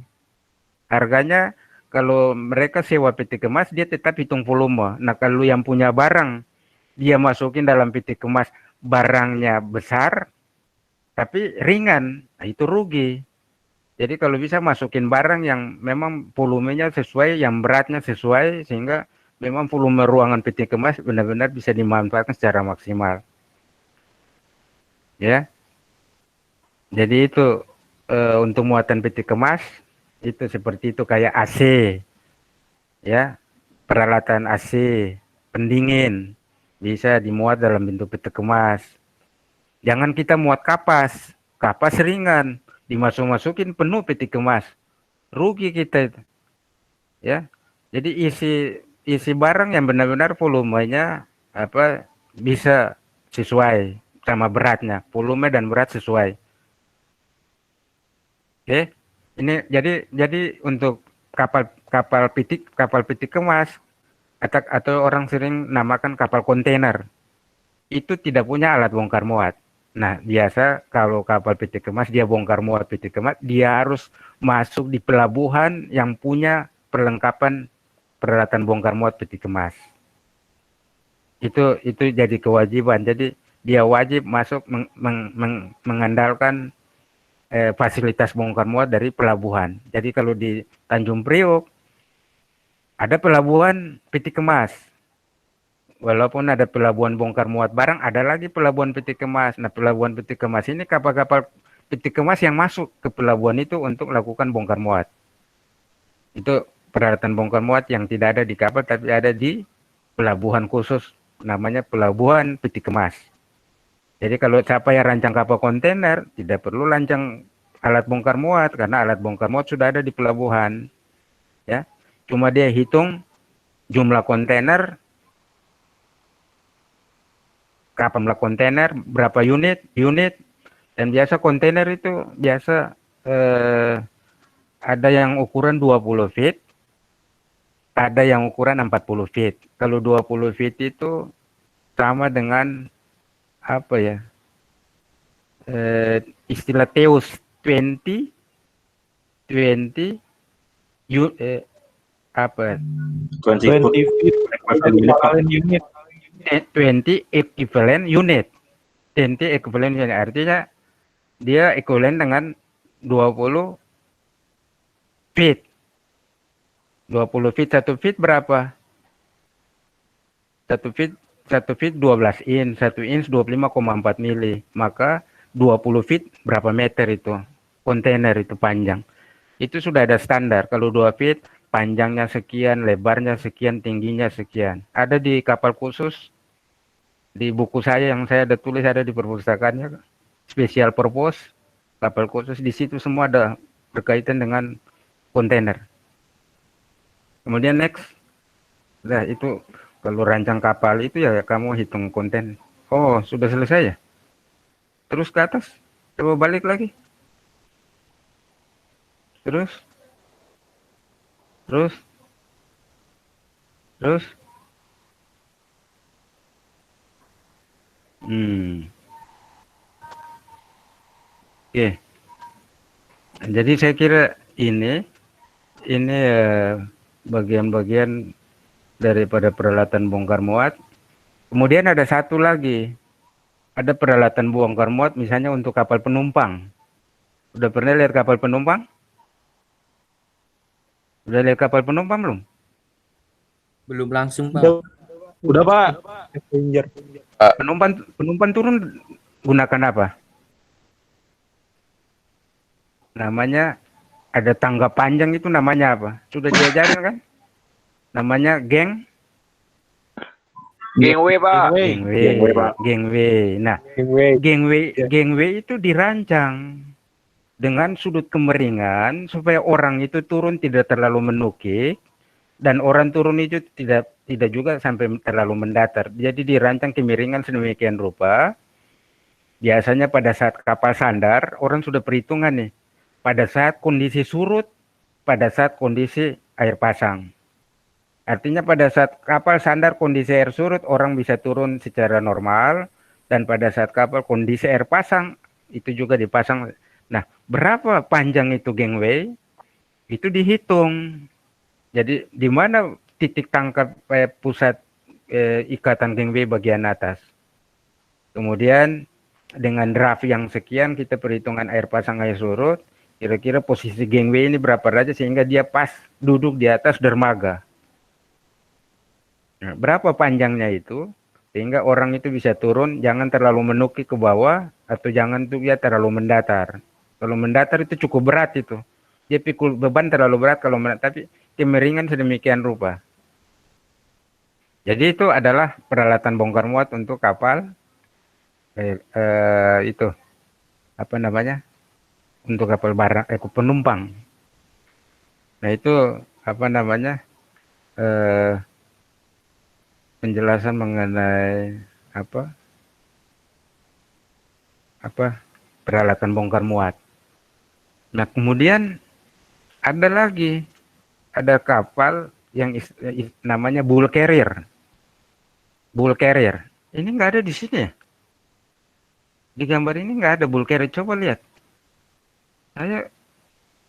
Harganya kalau mereka sewa peti kemas dia tetap hitung volume. Nah, kalau yang punya barang dia masukin dalam peti kemas barangnya besar tapi ringan, nah itu rugi. Jadi kalau bisa masukin barang yang memang volumenya sesuai, yang beratnya sesuai, sehingga memang volume ruangan peti kemas benar-benar bisa dimanfaatkan secara maksimal. Ya, jadi itu untuk muatan peti kemas itu seperti itu, kayak AC, ya, peralatan AC, pendingin bisa dimuat dalam bentuk peti kemas. Jangan kita muat kapas ringan, dimasuk-masukin penuh peti kemas, rugi kita itu, ya. Jadi isi barang yang benar-benar volumenya bisa sesuai sama beratnya, volume dan berat sesuai. Oke, ini jadi untuk kapal peti kemas atau orang sering namakan kapal kontainer itu tidak punya alat bongkar muat. Nah, biasa kalau kapal peti kemas dia bongkar muat peti kemas, dia harus masuk di pelabuhan yang punya perlengkapan peralatan bongkar muat peti kemas. Itu jadi kewajiban. Jadi dia wajib masuk mengandalkan fasilitas bongkar muat dari pelabuhan. Jadi kalau di Tanjung Priok ada pelabuhan peti kemas. Walaupun ada pelabuhan bongkar muat barang, ada lagi pelabuhan peti kemas. Nah, pelabuhan peti kemas ini kapal-kapal peti kemas yang masuk ke pelabuhan itu untuk melakukan bongkar muat. Itu peralatan bongkar muat yang tidak ada di kapal tapi ada di pelabuhan khusus, namanya pelabuhan peti kemas. Jadi kalau siapa yang rancang kapal kontainer tidak perlu rancang alat bongkar muat karena alat bongkar muat sudah ada di pelabuhan. Ya, cuma dia hitung jumlah kontainer, kapal kontainer berapa unit, dan biasa kontainer itu biasa ada yang ukuran 20 feet, ada yang ukuran 40 feet. Kalau 20 feet itu sama dengan apa ya? Istilah Teus 20 apa? 20 feet equivalent unit. 20 equivalent unit. 20 equivalent unit artinya dia equivalent dengan 20 feet. 20 feet, 1 feet berapa? 1 feet 12 inch, 1 inch 25,4 mili. Maka 20 feet berapa meter itu? Kontainer itu panjang. Itu sudah ada standar. Kalau 2 feet panjangnya sekian, lebarnya sekian, tingginya sekian. Ada di kapal khusus. Di buku saya yang saya ada tulis, ada di perpustakaannya. Special purpose kapal khusus, di situ semua ada berkaitan dengan kontainer. Kemudian next. Nah, itu kalau rancang kapal itu ya kamu hitung konten. Oh, sudah selesai ya? Terus ke atas. Coba balik lagi. Terus. Oke. Jadi saya kira ini bagian-bagian daripada peralatan bongkar muat. Kemudian ada satu lagi. Ada peralatan bongkar muat misalnya untuk kapal penumpang. Udah pernah lihat kapal penumpang? Udah lihat kapal penumpang belum? Belum langsung, Pak. Udah, Pak. Passenger. Penumpang turun gunakan apa? Namanya ada tangga panjang, itu namanya apa? Sudah diajarin kan? Namanya gangway, Pak. Gangway. Nah, gangway itu dirancang dengan sudut kemiringan supaya orang itu turun tidak terlalu menukik dan orang turun itu tidak juga sampai terlalu mendatar. Jadi dirancang kemiringan sedemikian rupa. Biasanya pada saat kapal sandar, orang sudah perhitungan nih. Pada saat kondisi surut, pada saat kondisi air pasang. Artinya pada saat kapal sandar kondisi air surut, orang bisa turun secara normal. Dan pada saat kapal kondisi air pasang, itu juga dipasang. Nah, berapa panjang itu gangway? Itu dihitung. Jadi, di mana titik tangkap pusat ikatan gangway bagian atas. Kemudian, dengan draft yang sekian, kita perhitungan air pasang air surut. Kira-kira posisi gangway ini berapa derajat sehingga dia pas duduk di atas dermaga. Nah, berapa panjangnya itu sehingga orang itu bisa turun, jangan terlalu menukik ke bawah atau jangan tuh dia terlalu mendatar. Kalau mendatar itu cukup berat itu. Dia pikul beban terlalu berat kalau mendatar, tapi kemiringan sedemikian rupa. Jadi itu adalah peralatan bongkar muat untuk kapal itu apa namanya? Untuk kapal barang penumpang. Nah, itu apa namanya? Penjelasan mengenai apa peralatan bongkar muat. Nah, kemudian ada kapal yang namanya bull carrier. Bull carrier. Ini nggak ada di sini ya? Di gambar ini nggak ada bull carrier. Coba lihat. Saya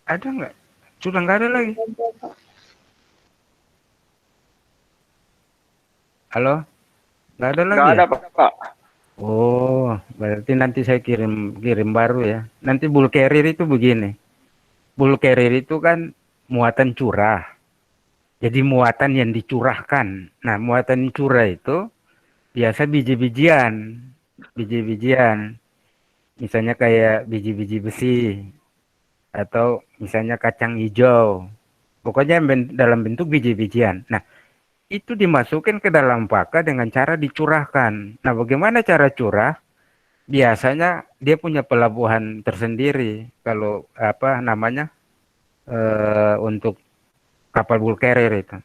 ada nggak? Sudah nggak ada lagi. Halo? Nggak ada lagi? Nggak ada, ya? Pak. Oh, berarti nanti saya kirim baru ya. Nanti bull carrier itu begini. Bull carrier itu kan muatan curah. Jadi muatan yang dicurahkan. Nah, muatan curah itu biasa biji-bijian. Misalnya kayak biji-biji besi. Atau misalnya kacang hijau. Pokoknya dalam bentuk biji-bijian. Nah, itu dimasukkan ke dalam paka dengan cara dicurahkan. Nah, bagaimana cara curah? Biasanya dia punya pelabuhan tersendiri. Kalau apa namanya untuk kapal bull carrier itu.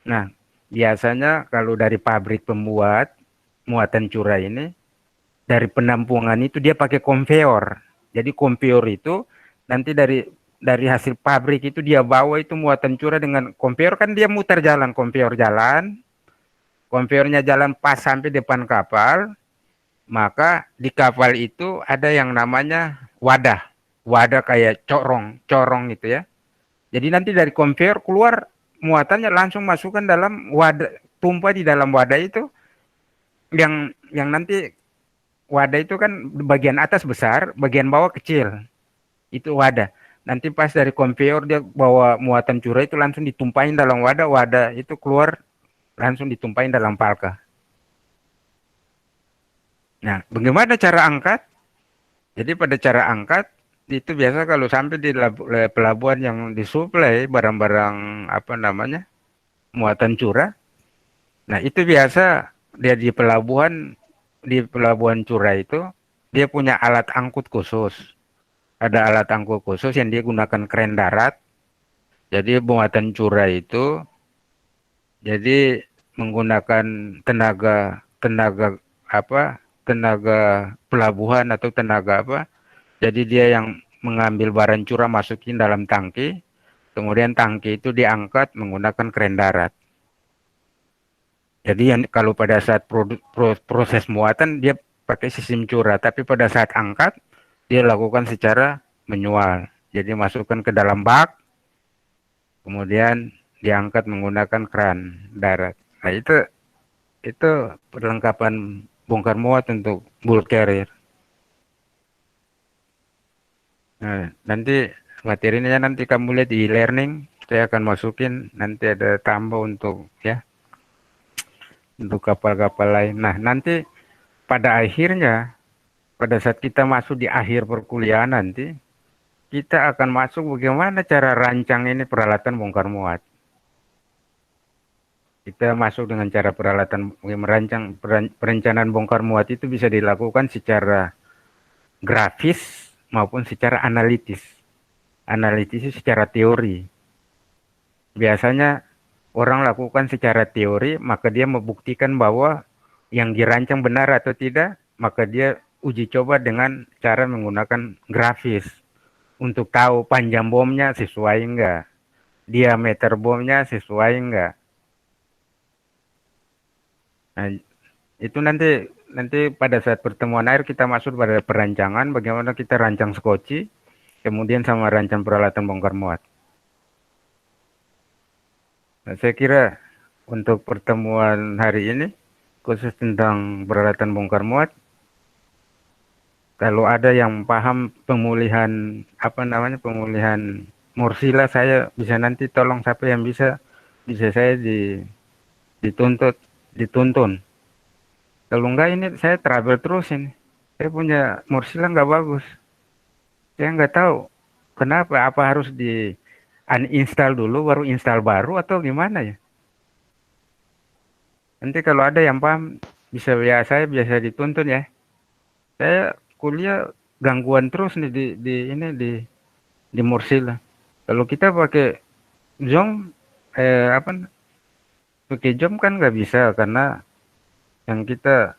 Nah, biasanya kalau dari pabrik pembuat muatan curah ini, dari penampungan itu dia pakai konveyor. Jadi konveyor itu nanti dari dari hasil pabrik itu dia bawa itu muatan curah dengan konveyor, kan dia muter jalan, konveyornya jalan pas sampai depan kapal, maka di kapal itu ada yang namanya wadah kayak corong itu ya. Jadi nanti dari konveyor keluar muatannya langsung masukkan dalam wadah, tumpah di dalam wadah itu, yang nanti wadah itu kan bagian atas besar, bagian bawah kecil. Itu wadah. Nanti pas dari konveyor dia bawa muatan curah itu langsung ditumpahin dalam wadah itu keluar langsung ditumpahin dalam palka. Nah, bagaimana cara angkat? Jadi pada cara angkat itu biasa kalau sampai di pelabuhan yang disuplai barang-barang muatan curah. Nah, itu biasa dia di pelabuhan curah itu dia punya alat angkut khusus. Ada alat angkut khusus yang dia gunakan kren darat. Jadi muatan curah itu jadi menggunakan tenaga pelabuhan atau tenaga jadi dia yang mengambil barang curah masukin dalam tangki, kemudian tangki itu diangkat menggunakan kren darat. Jadi kalau pada saat proses muatan dia pakai sistem curah, tapi pada saat angkat dia lakukan secara manual. Jadi masukkan ke dalam bak, kemudian diangkat menggunakan kran darat. Nah, itu perlengkapan bongkar muat untuk bulk carrier. Nah, nanti materinya nanti kamu lihat di e-learning, saya akan masukin, nanti ada tambah untuk untuk kapal-kapal lain. Nah, nanti pada akhirnya, pada saat kita masuk di akhir perkuliahan nanti, kita akan masuk bagaimana cara rancang ini peralatan bongkar muat. Kita masuk dengan cara merancang perencanaan bongkar muat itu bisa dilakukan secara grafis maupun secara analitis. Analitis itu secara teori. Biasanya orang lakukan secara teori, maka dia membuktikan bahwa yang dirancang benar atau tidak, maka dia uji coba dengan cara menggunakan grafis untuk tahu panjang bomnya sesuai enggak, diameter bomnya sesuai enggak. Nah, itu nanti pada saat pertemuan akhir kita masuk pada perancangan bagaimana kita rancang skoci, kemudian sama rancang peralatan bongkar muat. Nah, saya kira untuk pertemuan hari ini khusus tentang peralatan bongkar muat, kalau ada yang paham pemulihan pemulihan morsila, saya bisa nanti tolong siapa yang bisa saya dituntun. Kalau enggak ini saya trouble terus ini. Saya punya morsila nggak bagus. Saya nggak tahu kenapa, apa harus di uninstall dulu baru install baru atau gimana ya. Nanti kalau ada yang paham bisa saya biasa dituntun ya. Saya kuliah gangguan terus nih di morsila. Kalau kita pakai Zoom pakai Zoom kan nggak bisa karena yang kita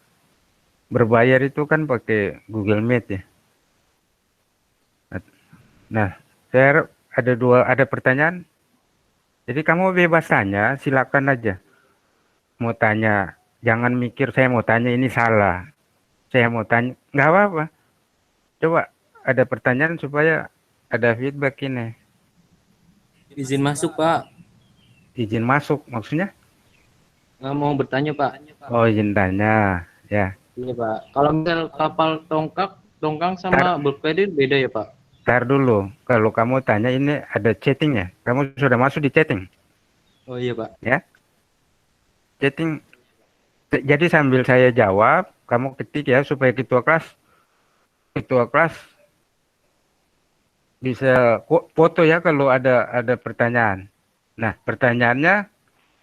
berbayar itu kan pakai Google Meet ya. Nah, saya harap ada pertanyaan. Jadi kamu bebas tanya, silakan aja. Mau tanya, jangan mikir saya mau tanya ini salah. Saya mau tanya, nggak apa-apa. Coba ada pertanyaan supaya ada feedback ini. Izin masuk, Pak. Izin masuk maksudnya? Nggak mau bertanya, Pak. Oh, izin tanya, ya. Iya, Pak. Kalau misal kapal tongkang sama bulk carrier beda ya, Pak? Ntar dulu, kalau kamu tanya ini ada chatting ya? Kamu sudah masuk di chatting? Oh iya, Pak. Ya? Chatting. Jadi sambil saya jawab, kamu ketik ya supaya ketua kelas bisa foto ya kalau ada pertanyaan. Nah, pertanyaannya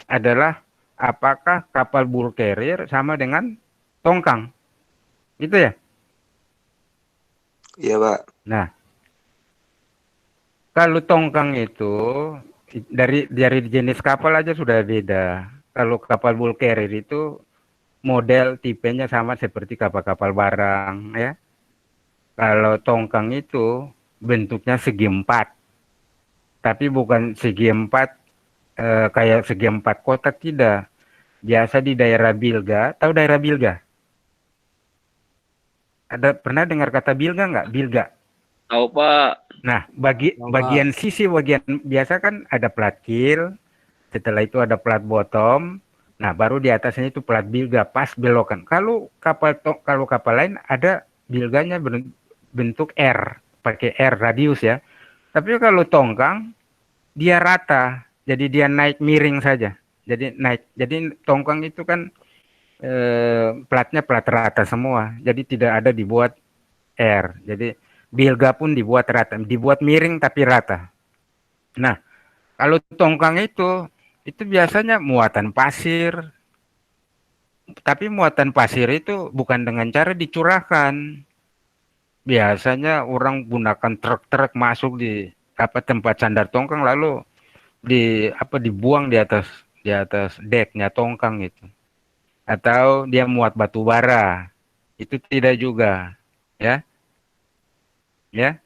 adalah apakah kapal bulk carrier sama dengan tongkang? Gitu ya? Iya, Pak. Nah, kalau tongkang itu dari jenis kapal aja sudah beda. Kalau kapal bulk carrier itu model tipenya sama seperti kapal-kapal barang ya. Kalau tongkang itu bentuknya segi empat. tapi bukan segi empat kayak segi empat kotak, tidak. Biasa di daerah Bilga, tahu daerah Bilga? Ada pernah dengar kata Bilga nggak? Bilga. Tahu Pak. Nah, Tahu, bagian sisi bagian biasa kan ada plat kill, setelah itu ada plat bottom, nah baru di atasnya itu plat bilga pas belokan. Kalau kapal lain ada bilganya bentuk R, pakai R radius ya. Tapi kalau tongkang dia rata, jadi dia naik miring saja. Jadi tongkang itu kan platnya plat rata semua, jadi tidak ada dibuat R. Jadi bilga pun dibuat rata, dibuat miring tapi rata. Nah, kalau tongkang itu biasanya muatan pasir. Tapi muatan pasir itu bukan dengan cara dicurahkan. Biasanya orang gunakan truk-truk masuk di tempat sandar tongkang lalu dibuang di atas deknya tongkang itu. Atau dia muat batu bara. Itu tidak juga, ya. Ya.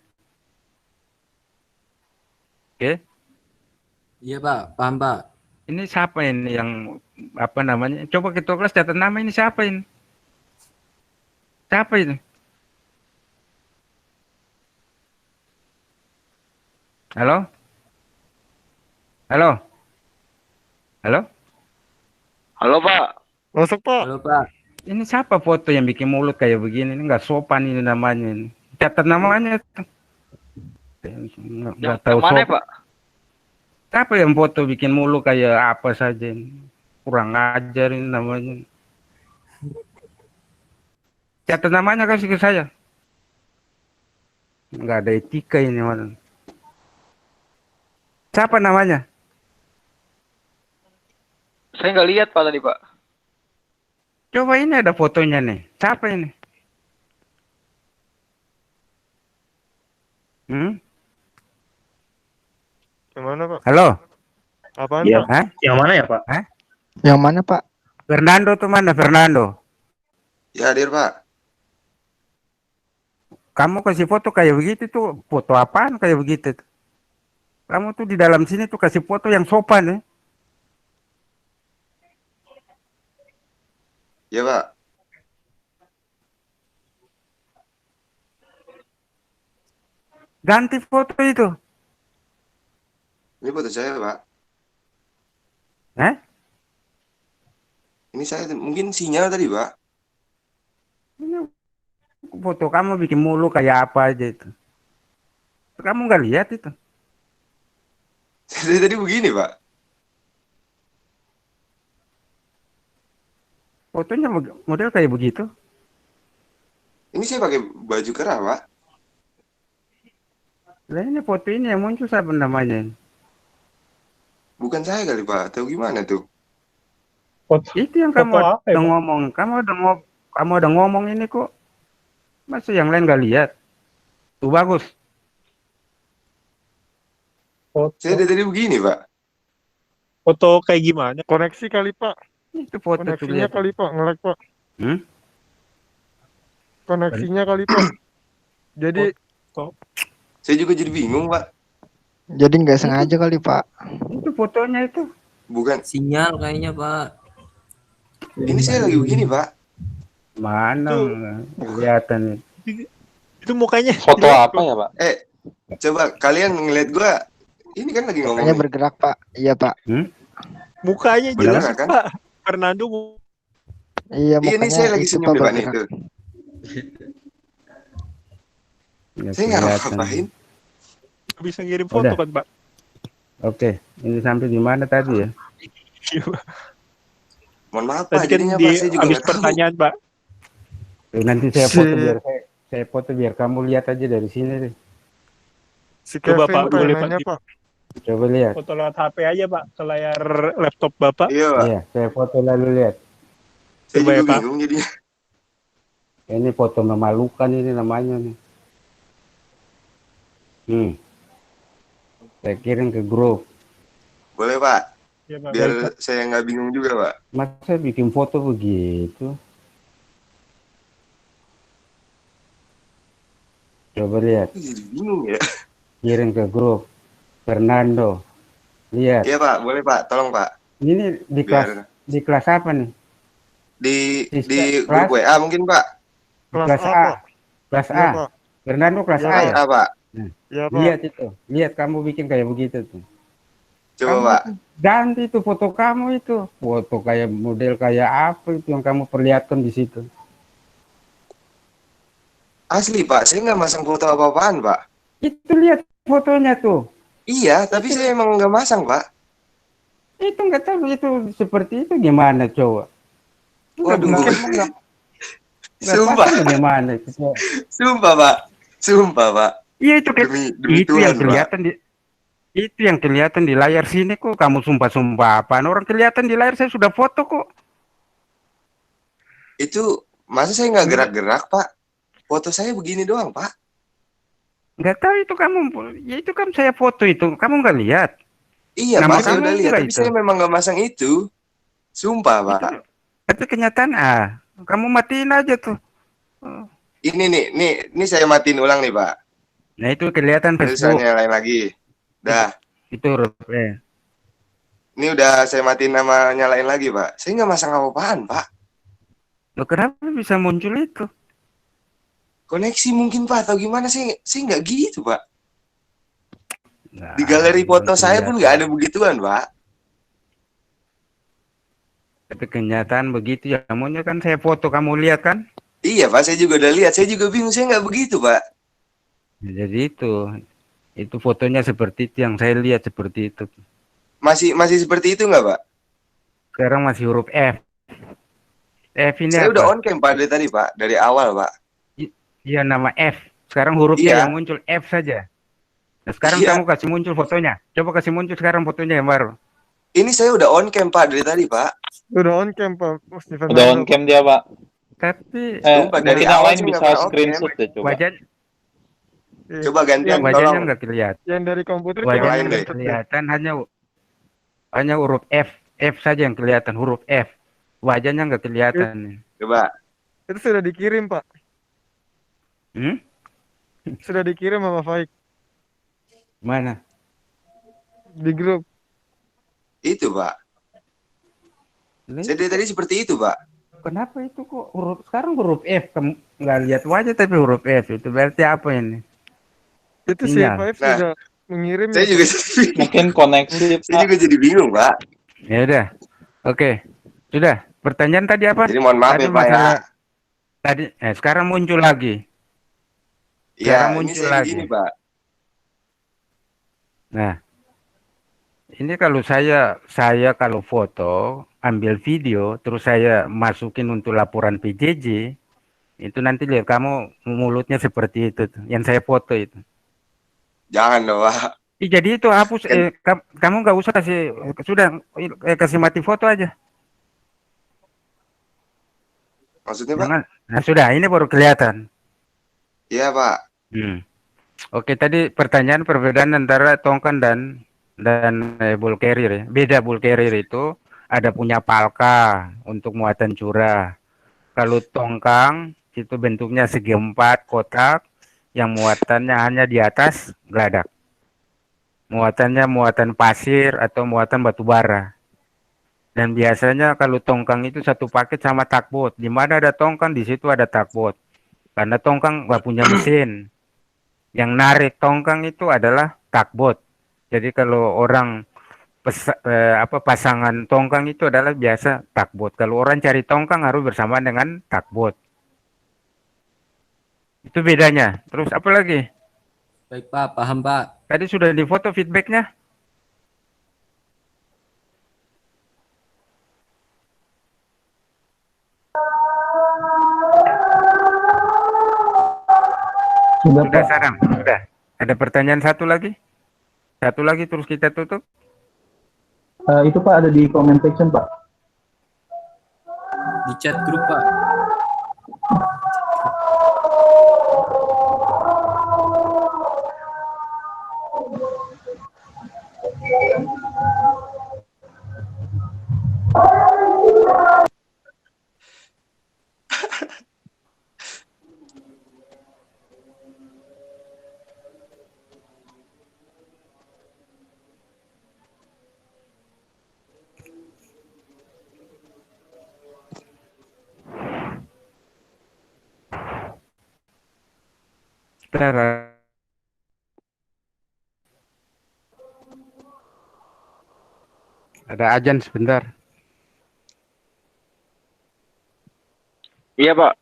Oke. Iya Pak, paham Pak. Ini siapa ini yang apa namanya? Coba ketua kelas catat nama ini siapa ini? Siapa ini? Halo? Halo? Halo? Halo Pak. Masuk Pak. Halo Pak. Ini siapa foto yang bikin mulut kayak begini? Ini nggak sopan ini namanya. Ini. Catat namanya. Nggak tahu Yang mana sopan. Pak? Siapa yang foto bikin mulut kayak apa saja ini? Kurang ajar ini namanya. Catat namanya kasih ke saya. Nggak ada etika ini. Man. Siapa namanya? Saya nggak lihat Pak tadi Pak. Coba ini ada fotonya nih. Siapa ini? Yang mana Pak? Halo? Apaan Iya. Pak? Hah? Yang mana ya, Pak? Yang mana Pak? Fernando tuh mana? Fernando. Ya hadir Pak. Kamu kasih foto kayak begitu tuh. Foto apaan kayak begitu? Kamu tuh di dalam sini tuh kasih foto yang sopan ya. Ya Pak. Ganti foto itu. Ini foto saya Pak. Hah? Ini saya mungkin sinyal tadi Pak. Ini foto kamu bikin mulu kayak apa aja itu. Kamu nggak lihat itu. Saya tadi begini Pak. Fotonya model kayak begitu. Ini saya pakai baju kerah Pak. Lah ini foto ini yang muncul siapa namanya? Bukan saya kali Pak. Atau gimana tuh? Itu yang kamu udah ngomong. Kamu udah ngomong ini kok. Masa yang lain nggak lihat? Tuh bagus. Saya dari tadi begini Pak. Foto kayak gimana? Koneksi kali Pak. Itu foto tuh Koneksinya lihat. kali Pak, nge-lag Pak. Hmm? Koneksinya kali Pak. Jadi Saya juga jadi bingung Pak. Jadi nggak sengaja kali Pak. Itu fotonya itu. Bukan. Sinyal kayaknya Pak. Ini saya lagi begini Pak. Mana kelihatan itu mukanya. Foto apa ya Pak? Coba kalian ngeliat gua. Ini kan lagi ngomong. Makanya nih. bergerak Pak. Iya Pak. Mukanya Bener jelas kan? Pak. Fernando Iya Iya mukanya ini saya lagi itu senyum Pak nih Pak nih bergerak. tuh. Nggak Saya nggak kelihatan. ngapain. bisa ngirim foto Udah. kan Pak. Oke, ini sampai di mana tadi ya? Mohon maaf Pak. Tadi kan Jadinya di Pak saya juga habis nggak tahu. pertanyaan Pak. Nanti saya foto biar saya foto biar kamu lihat aja dari sini deh. Si Coba Pak, boleh Pak. Coba lihat. Foto lewat HP aja Pak ke layar laptop Bapak. Iya Pak. Iya, saya foto lalu lihat. Saya Coba juga ya, Pak. bingung jadinya. Ini foto memalukan ini namanya nih. Saya kirim ke grup. Boleh Pak. Ya, Pak. Biar Baik, Pak. saya nggak bingung juga Pak. Masa bikin foto begitu? Coba lihat, Jadi bingung ya. kirim ke grup. Fernando. Lihat. Iya Pak, boleh Pak, tolong Pak. Ini Biar di kelas apa nih? di grup Kelas WA mungkin Pak. Kelas kelas A, A. Pak. Kelas Iya, A. Pak. Fernando kelas Iya, A Kelas ya? Pak. A Pak. Nah, Iya, Pak. lihat itu. Lihat kamu bikin kayak begitu tuh. Coba Kamu Pak. itu ganti itu foto kamu itu. Foto kayak model kayak apa itu yang kamu perlihatkan di situ. Asli Pak, saya nggak masang foto apa-apaan Pak. Itu lihat fotonya tuh. Iya, tapi Itu saya emang nggak masang Pak. itu nggak tahu itu seperti itu gimana coba. Nggak Waduh, mungkin nggak pasti sumpah, bagaimana itu. sumpah Pak, sumpah Pak. Iya itu Demi itu yang Tuhan Pak. kelihatan di itu yang kelihatan di layar sini kok. Kamu sumpah-sumpah apaan? Orang kelihatan di layar saya sudah foto kok. Itu masa saya nggak Hmm? gerak-gerak Pak? Foto saya begini doang Pak. Nggak tahu itu kamu. Ya itu kan saya foto itu. Kamu nggak lihat. Iya Nama Pak, saya kamu udah lihat, enggak tapi itu. saya memang nggak masang itu. Sumpah Itu Pak. tapi kenyataan kamu matiin aja tuh. Ini nih saya matiin ulang nih Pak. Nah itu kelihatan Terus saya Facebook. nyalain lagi. Dah, Itu huruf E. ini udah saya matiin nama nyalain lagi Pak. Saya nggak masang apa-apaan Pak. Loh, kenapa bisa muncul itu? Koneksi mungkin Pak atau gimana sih? Saya nggak gitu Pak. Nah, Di galeri foto saya pun nggak ada kelihatan. begituan Pak. Tapi kenyataan begitu ya. Kamunya kan saya foto kamu lihat kan? Iya Pak, saya juga udah lihat. Saya juga bingung. Saya nggak begitu Pak. Jadi itu fotonya seperti itu yang saya lihat seperti itu. Masih seperti itu nggak Pak? Sekarang masih huruf F. F ini Saya udah apa? on cam Pak dari tadi Pak. Dari awal Pak. Iya nama F. Sekarang hurufnya Iya. yang muncul F saja. Nah, sekarang Iya. kamu kasih muncul fotonya. Coba kasih muncul sekarang fotonya yang baru. Ini saya udah on cam Pak dari tadi Pak. Udah on cam, Pak. Mas Udah Fernando, on cam dia, Pak. Tapi Sumpah, dari Mungkin yang awal lain saya nggak bisa pernah on cam. screenshot deh, coba. wajah Iya. Coba gantian Yang wajahnya tolong. nggak kelihatan. Yang dari komputer Yang Wajahnya lain nggak deh. kelihatan. Hanya huruf F. F saja yang kelihatan. Huruf F. Wajahnya nggak kelihatan. Coba. itu sudah dikirim, Pak. Hmm? Sudah dikirim sama Faik Mana? di grup. Itu Pak. Lah, Saya dari tadi seperti itu Pak. kenapa itu kok sekarang huruf F? Kamu nggak lihat wajah tapi huruf F. Itu berarti apa ini? Itu si Sinyal. Faik Nah, sudah mengirim. Saya juga jadi bingung. Mungkin koneksi, Saya Pak. juga jadi bingung Pak. Ya udah. Oke. Sudah. Pertanyaan tadi apa? Jadi mohon maaf Tadi ya Pak ya. masalah tadi sekarang muncul lagi. Sekarang Iya, ini muncul saya lagi. begini Pak. Nah, ini kalau saya kalau foto, ambil video, terus saya masukin untuk laporan PJJ, itu nanti lihat kamu mulutnya seperti itu tuh, yang saya foto itu. Jangan dong Pak. Jadi itu hapus, kamu nggak usah sudah kasih mati foto aja. Maksudnya Pak? Jangan. Nah sudah, ini baru kelihatan. Iya Pak. Oke, tadi pertanyaan perbedaan antara tongkang dan bull carrier ya. Beda bull carrier itu ada punya palka untuk muatan curah. Kalau tongkang itu bentuknya segi empat kotak yang muatannya hanya di atas geladak. Muatannya muatan pasir atau muatan batu bara. Dan biasanya kalau tongkang itu satu paket sama tugboat. Di mana ada tongkang di situ ada tugboat. Karena tongkang nggak punya mesin. Yang narik tongkang itu adalah tugboat. Jadi kalau orang pasangan tongkang itu adalah biasa tugboat. Kalau orang cari tongkang harus bersamaan dengan tugboat. Itu bedanya. Terus apa lagi? Baik Pak, paham Pak. Tadi sudah difoto feedbacknya? Sudah sekarang, sudah. Ada pertanyaan satu lagi? Satu lagi terus kita tutup. Itu Pak ada di comment section Pak. Di chat grup Pak. Bentar, ada ajan sebentar. Iya, Pak.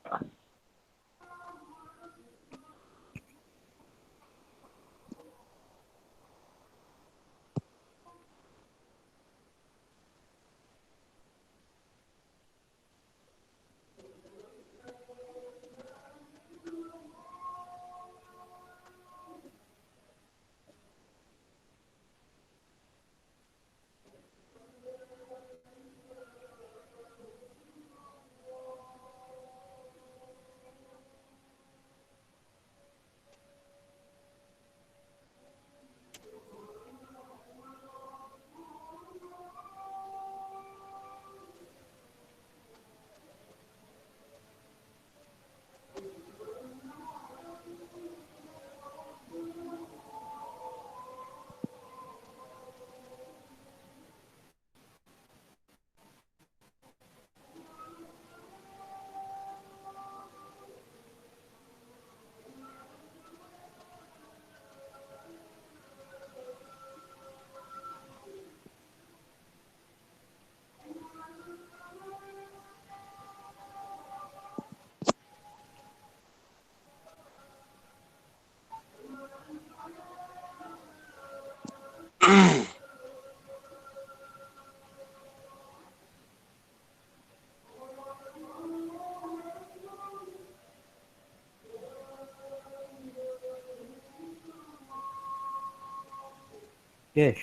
Oke.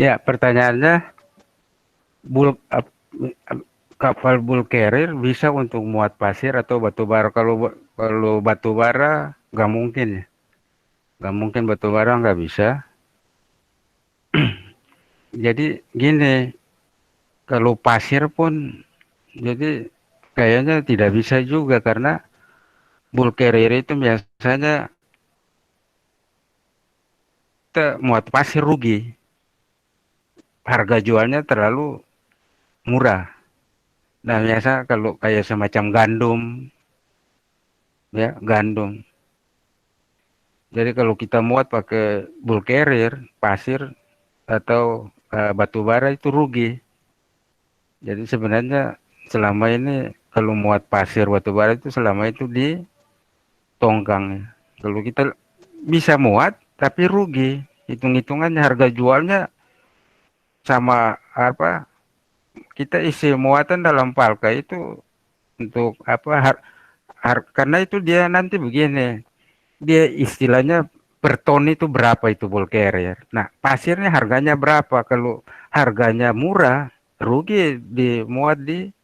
Ya, pertanyaannya kapal bulk carrier bisa untuk muat pasir atau batu bara? Kalau batu bara nggak mungkin ya. Nggak mungkin batu bara nggak bisa. Jadi gini, kalau pasir pun jadi kayaknya tidak bisa juga karena bulk carrier itu biasanya kita muat pasir rugi. Harga jualnya terlalu murah. Nah, biasa kalau kayak semacam gandum, ya gandum. Jadi kalau kita muat pakai bulk carrier, pasir atau batu bara itu rugi. Jadi sebenarnya selama ini kalau muat pasir batu bara itu selama itu di tongkang. Kalau kita bisa muat tapi rugi, hitung-hitungannya harga jualnya sama apa? Kita isi muatan dalam palka itu untuk apa? Karena itu dia nanti begini, dia istilahnya per ton itu berapa itu bulk carrier. Nah, pasirnya harganya berapa? Kalau harganya murah, rugi dimuat di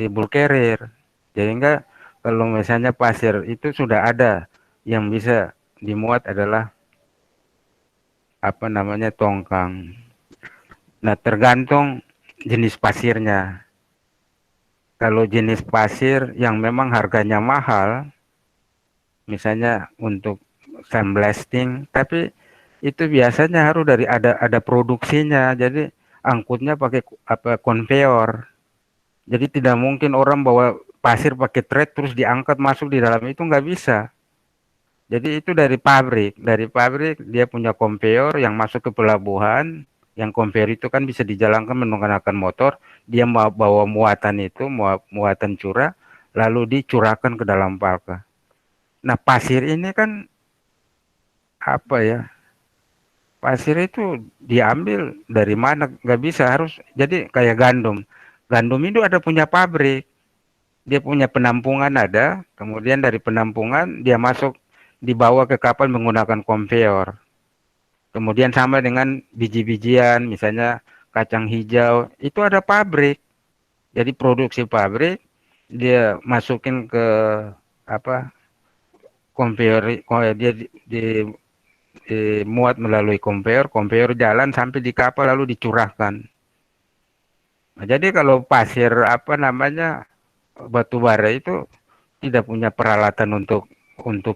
bulk carrier. Jadi enggak, kalau misalnya pasir itu sudah ada yang bisa dimuat adalah apa namanya tongkang. Nah, tergantung jenis pasirnya. Kalau jenis pasir yang memang harganya mahal, misalnya untuk sandblasting, tapi itu biasanya harus dari ada produksinya. Jadi angkutnya pakai apa konveyor. Jadi tidak mungkin orang bawa pasir pakai truk terus diangkat masuk di dalam itu nggak bisa. Jadi itu dari pabrik dia punya konveyor yang masuk ke pelabuhan, yang konveyor itu kan bisa dijalankan menggunakan motor, dia mau bawa muatan itu, muatan curah, lalu dicurahkan ke dalam palka. Nah, pasir ini kan apa ya? Pasir itu diambil dari mana? Nggak bisa, harus jadi kayak gandum. Gandum itu ada punya pabrik, dia punya penampungan ada, kemudian dari penampungan dia masuk dibawa ke kapal menggunakan konveyor. Kemudian sama dengan biji-bijian, misalnya kacang hijau, itu ada pabrik. Jadi produksi pabrik, dia masukin ke apa konveyor, dia dimuat melalui konveyor, konveyor jalan sampai di kapal lalu dicurahkan. Nah, jadi kalau pasir apa namanya batu bara itu tidak punya peralatan untuk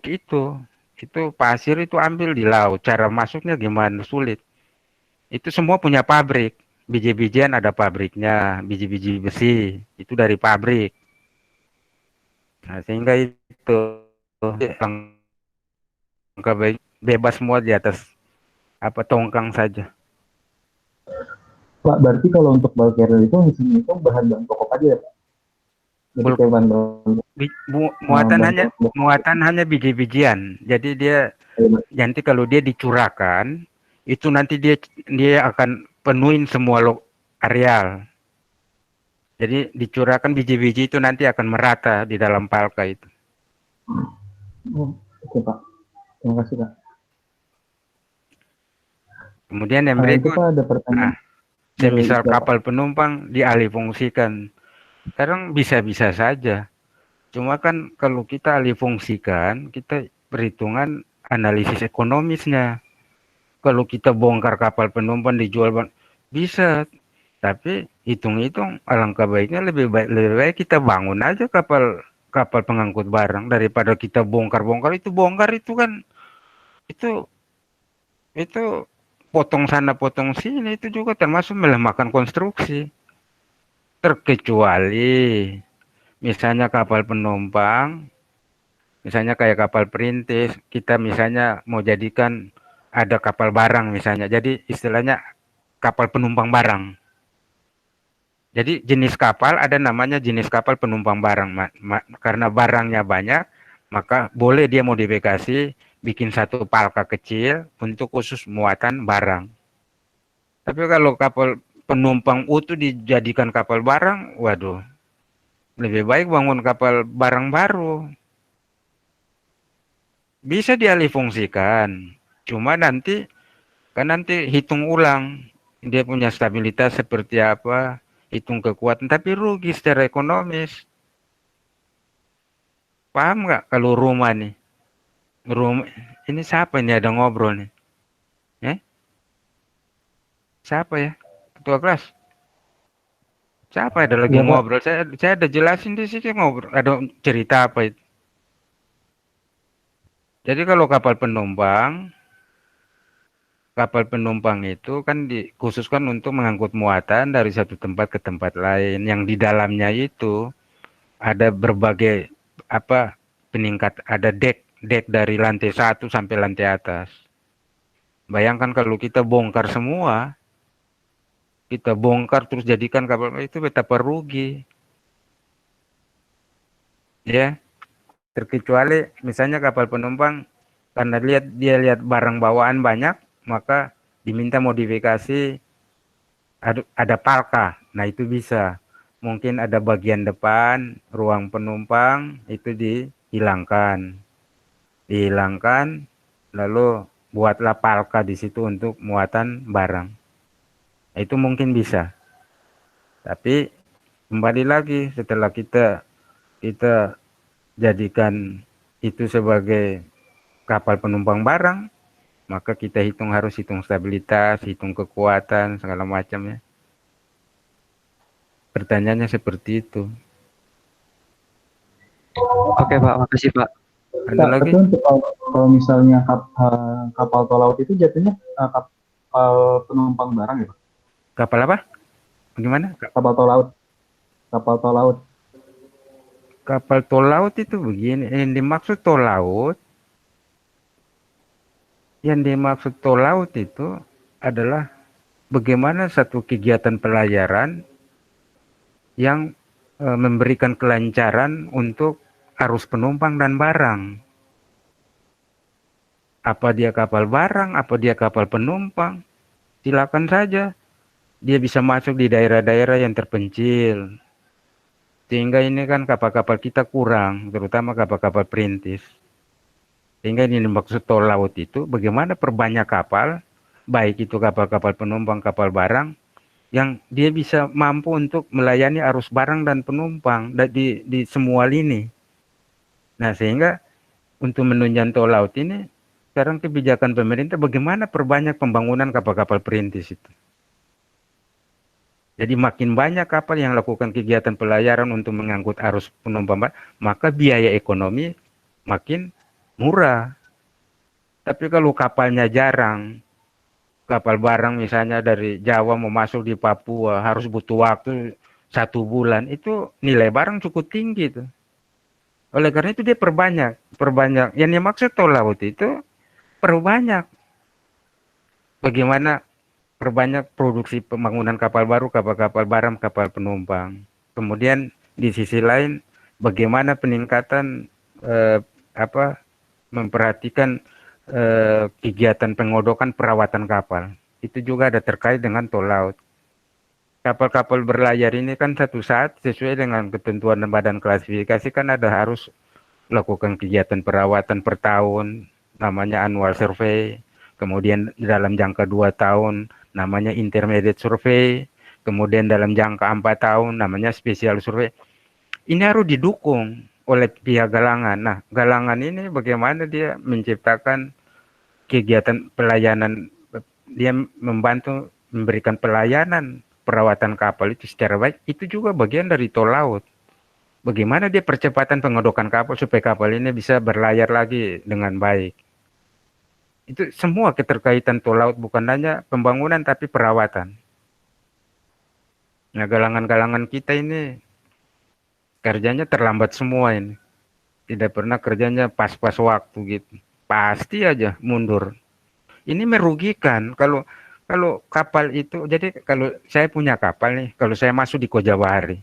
itu. Itu pasir itu ambil di laut. Cara masuknya gimana? Sulit. Itu semua punya pabrik. Biji-bijian ada pabriknya, biji-biji besi itu dari pabrik. Nah, sehingga itu Langkah baik bebas semua di atas apa tongkang saja. Pak, berarti kalau untuk bulk carrier itu isinya itu bahan pokok aja ya, Pak? Jadi Bulk- kayak bahan muatan hanya biji-bijian. Jadi dia nanti kalau dia dicurahkan itu nanti dia akan penuhin semua areal. Jadi dicurahkan biji-biji itu nanti akan merata di dalam palka itu. Oke Pak, terima kasih Pak. Kemudian yang Itu berikut, Pak ada pertanyaan. semisal kapal penumpang dialihfungsikan, sekarang bisa-bisa saja. Cuma kan kalau kita alihfungsikan, kita perhitungan analisis ekonomisnya. Kalau kita bongkar kapal penumpang dijual bisa, tapi hitung-hitung alangkah baiknya lebih baik kita bangun aja kapal pengangkut barang daripada kita bongkar itu kan itu potong sana potong sini, itu juga termasuk melemahkan konstruksi. Terkecuali misalnya kapal penumpang, misalnya kayak kapal perintis, kita misalnya mau jadikan ada kapal barang misalnya, jadi istilahnya kapal penumpang barang. Jadi jenis kapal ada namanya jenis kapal penumpang barang. Karena barangnya banyak, maka boleh dia modifikasi bikin satu palka kecil untuk khusus muatan barang. Tapi kalau kapal penumpang utuh dijadikan kapal barang, waduh, lebih baik bangun kapal barang baru. Bisa dialihfungsikan, cuma nanti hitung ulang dia punya stabilitas seperti apa, hitung kekuatan, tapi rugi secara ekonomis. Paham nggak kalau rumah nih? Rumah ini siapa ini ada ngobrol nih? Siapa ya? Ketua kelas? Siapa ada lagi ngobrol? Saya ada jelasin di sini ngobrol. Ada cerita apa itu? Jadi kalau kapal penumpang itu kan dikhususkan untuk mengangkut muatan dari satu tempat ke tempat lain. Yang di dalamnya itu ada berbagai peningkat, ada dek dari lantai 1 sampai lantai atas. Bayangkan kalau kita bongkar semua, terus jadikan kapal itu betapa rugi. Ya, terkecuali misalnya kapal penumpang karena dia lihat barang bawaan banyak, maka diminta modifikasi ada palka. Nah, itu bisa. Mungkin ada bagian depan ruang penumpang itu dihilangkan, lalu buatlah palka di situ untuk muatan barang. Itu mungkin bisa. Tapi kembali lagi setelah kita jadikan itu sebagai kapal penumpang barang, maka kita harus hitung stabilitas, hitung kekuatan segala macam ya. Pertanyaannya seperti itu. Oke Pak, makasih Pak. Ada lagi? Tapi untuk kalau misalnya kapal tol laut itu jatuhnya kapal penumpang barang ya Pak? Kapal apa? Bagaimana? Kapal tol laut. Kapal tol laut. Kapal tol laut itu begini, yang dimaksud tol laut itu adalah bagaimana satu kegiatan pelayaran yang memberikan kelancaran untuk arus penumpang dan barang. Apa dia kapal barang, apa dia kapal penumpang, silakan saja. Dia bisa masuk di daerah-daerah yang terpencil. Sehingga ini kan kapal-kapal kita kurang, terutama kapal-kapal perintis. Sehingga ini maksud tol laut itu bagaimana perbanyak kapal, baik itu kapal-kapal penumpang, kapal barang, yang dia bisa mampu untuk melayani arus barang dan penumpang di semua lini. Nah, sehingga untuk menunjang tol laut ini, sekarang kebijakan pemerintah bagaimana perbanyak pembangunan kapal-kapal perintis itu. Jadi makin banyak kapal yang lakukan kegiatan pelayaran untuk mengangkut arus penumpang, maka biaya ekonomi makin murah. Tapi kalau kapalnya jarang, kapal barang misalnya dari Jawa mau masuk di Papua harus butuh waktu 1 bulan, itu nilai barang cukup tinggi tuh. Oleh karena itu dia perbanyak. Yang dimaksud tol laut itu perbanyak. Bagaimana perbanyak produksi pembangunan kapal baru, kapal-kapal barang, kapal penumpang. Kemudian di sisi lain, bagaimana peningkatan memperhatikan kegiatan pengodokan perawatan kapal. Itu juga ada terkait dengan tol laut. Kapal-kapal berlayar ini kan satu saat sesuai dengan ketentuan badan klasifikasi kan ada harus lakukan kegiatan perawatan per tahun, namanya annual survey. Kemudian dalam jangka 2 tahun namanya intermediate survey. Kemudian dalam jangka 4 tahun namanya special survey. Ini harus didukung oleh pihak galangan. Nah, galangan ini bagaimana dia menciptakan kegiatan pelayanan, dia membantu memberikan pelayanan perawatan kapal itu secara baik, itu juga bagian dari tol laut. Bagaimana dia percepatan pengodokan kapal supaya kapal ini bisa berlayar lagi dengan baik. Itu semua keterkaitan tol laut, bukan hanya pembangunan tapi perawatan. Nah, galangan-galangan kita ini kerjanya terlambat semua ini. Tidak pernah kerjanya pas-pas waktu gitu. Pasti aja mundur. Ini merugikan kalau kapal itu, jadi kalau saya punya kapal nih, kalau saya masuk di Kojabahari,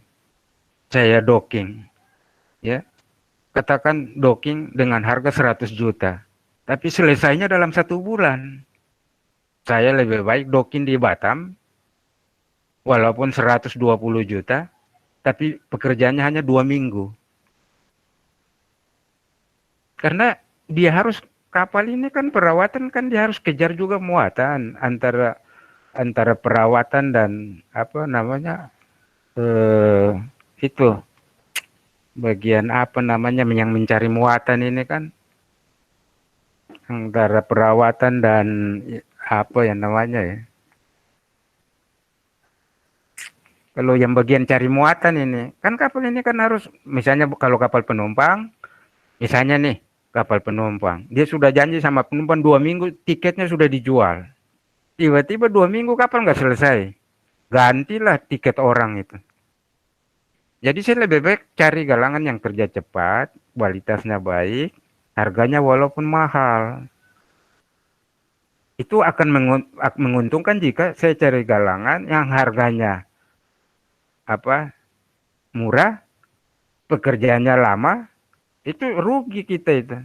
saya docking, ya, katakan docking dengan harga 100 juta, tapi selesainya dalam 1 bulan. Saya lebih baik docking di Batam, walaupun 120 juta, tapi pekerjaannya hanya 2 minggu. Karena dia harus, kapal ini kan perawatan kan dia harus kejar juga muatan antara perawatan dan itu bagian yang mencari muatan ini kan antara perawatan dan kalau yang bagian cari muatan ini kan kapal ini kan harus, misalnya kalau kapal penumpang, misalnya nih kapal penumpang, dia sudah janji sama penumpang 2 minggu tiketnya sudah dijual, tiba-tiba 2 minggu kapal nggak selesai, gantilah tiket orang itu. Jadi saya lebih baik cari galangan yang kerja cepat, kualitasnya baik, harganya walaupun mahal. Itu akan menguntungkan jika saya cari galangan yang harganya murah, pekerjaannya lama, itu rugi kita itu.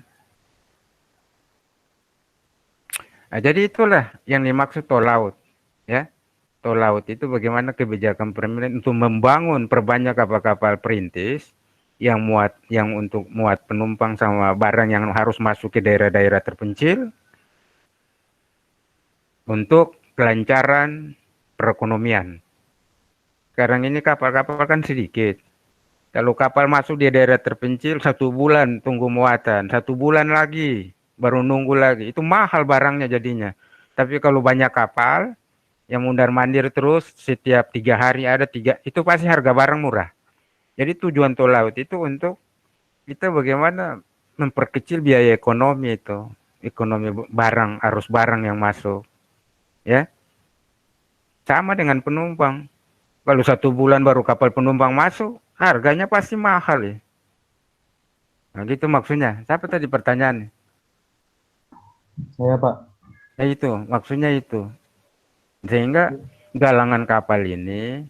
Nah, jadi itulah yang dimaksud tol laut, ya. Tol laut itu bagaimana kebijakan pemerintah untuk membangun perbanyak kapal-kapal perintis yang untuk muat penumpang sama barang yang harus masuk ke daerah-daerah terpencil untuk kelancaran perekonomian. Sekarang ini kapal-kapal kan sedikit. Kalau kapal masuk di daerah terpencil 1 bulan tunggu muatan, 1 bulan lagi baru nunggu lagi. Itu mahal barangnya jadinya. Tapi kalau banyak kapal yang mundar-mandir terus setiap 3 hari ada 3, itu pasti harga barang murah. Jadi tujuan tol laut itu untuk kita bagaimana memperkecil biaya ekonomi itu, ekonomi barang, arus barang yang masuk, ya. Sama dengan penumpang. Kalau 1 bulan baru kapal penumpang masuk, harganya pasti mahal ya. Nah gitu maksudnya. Siapa tadi pertanyaan? Saya, Pak. Ya itu, maksudnya itu. Sehingga galangan kapal ini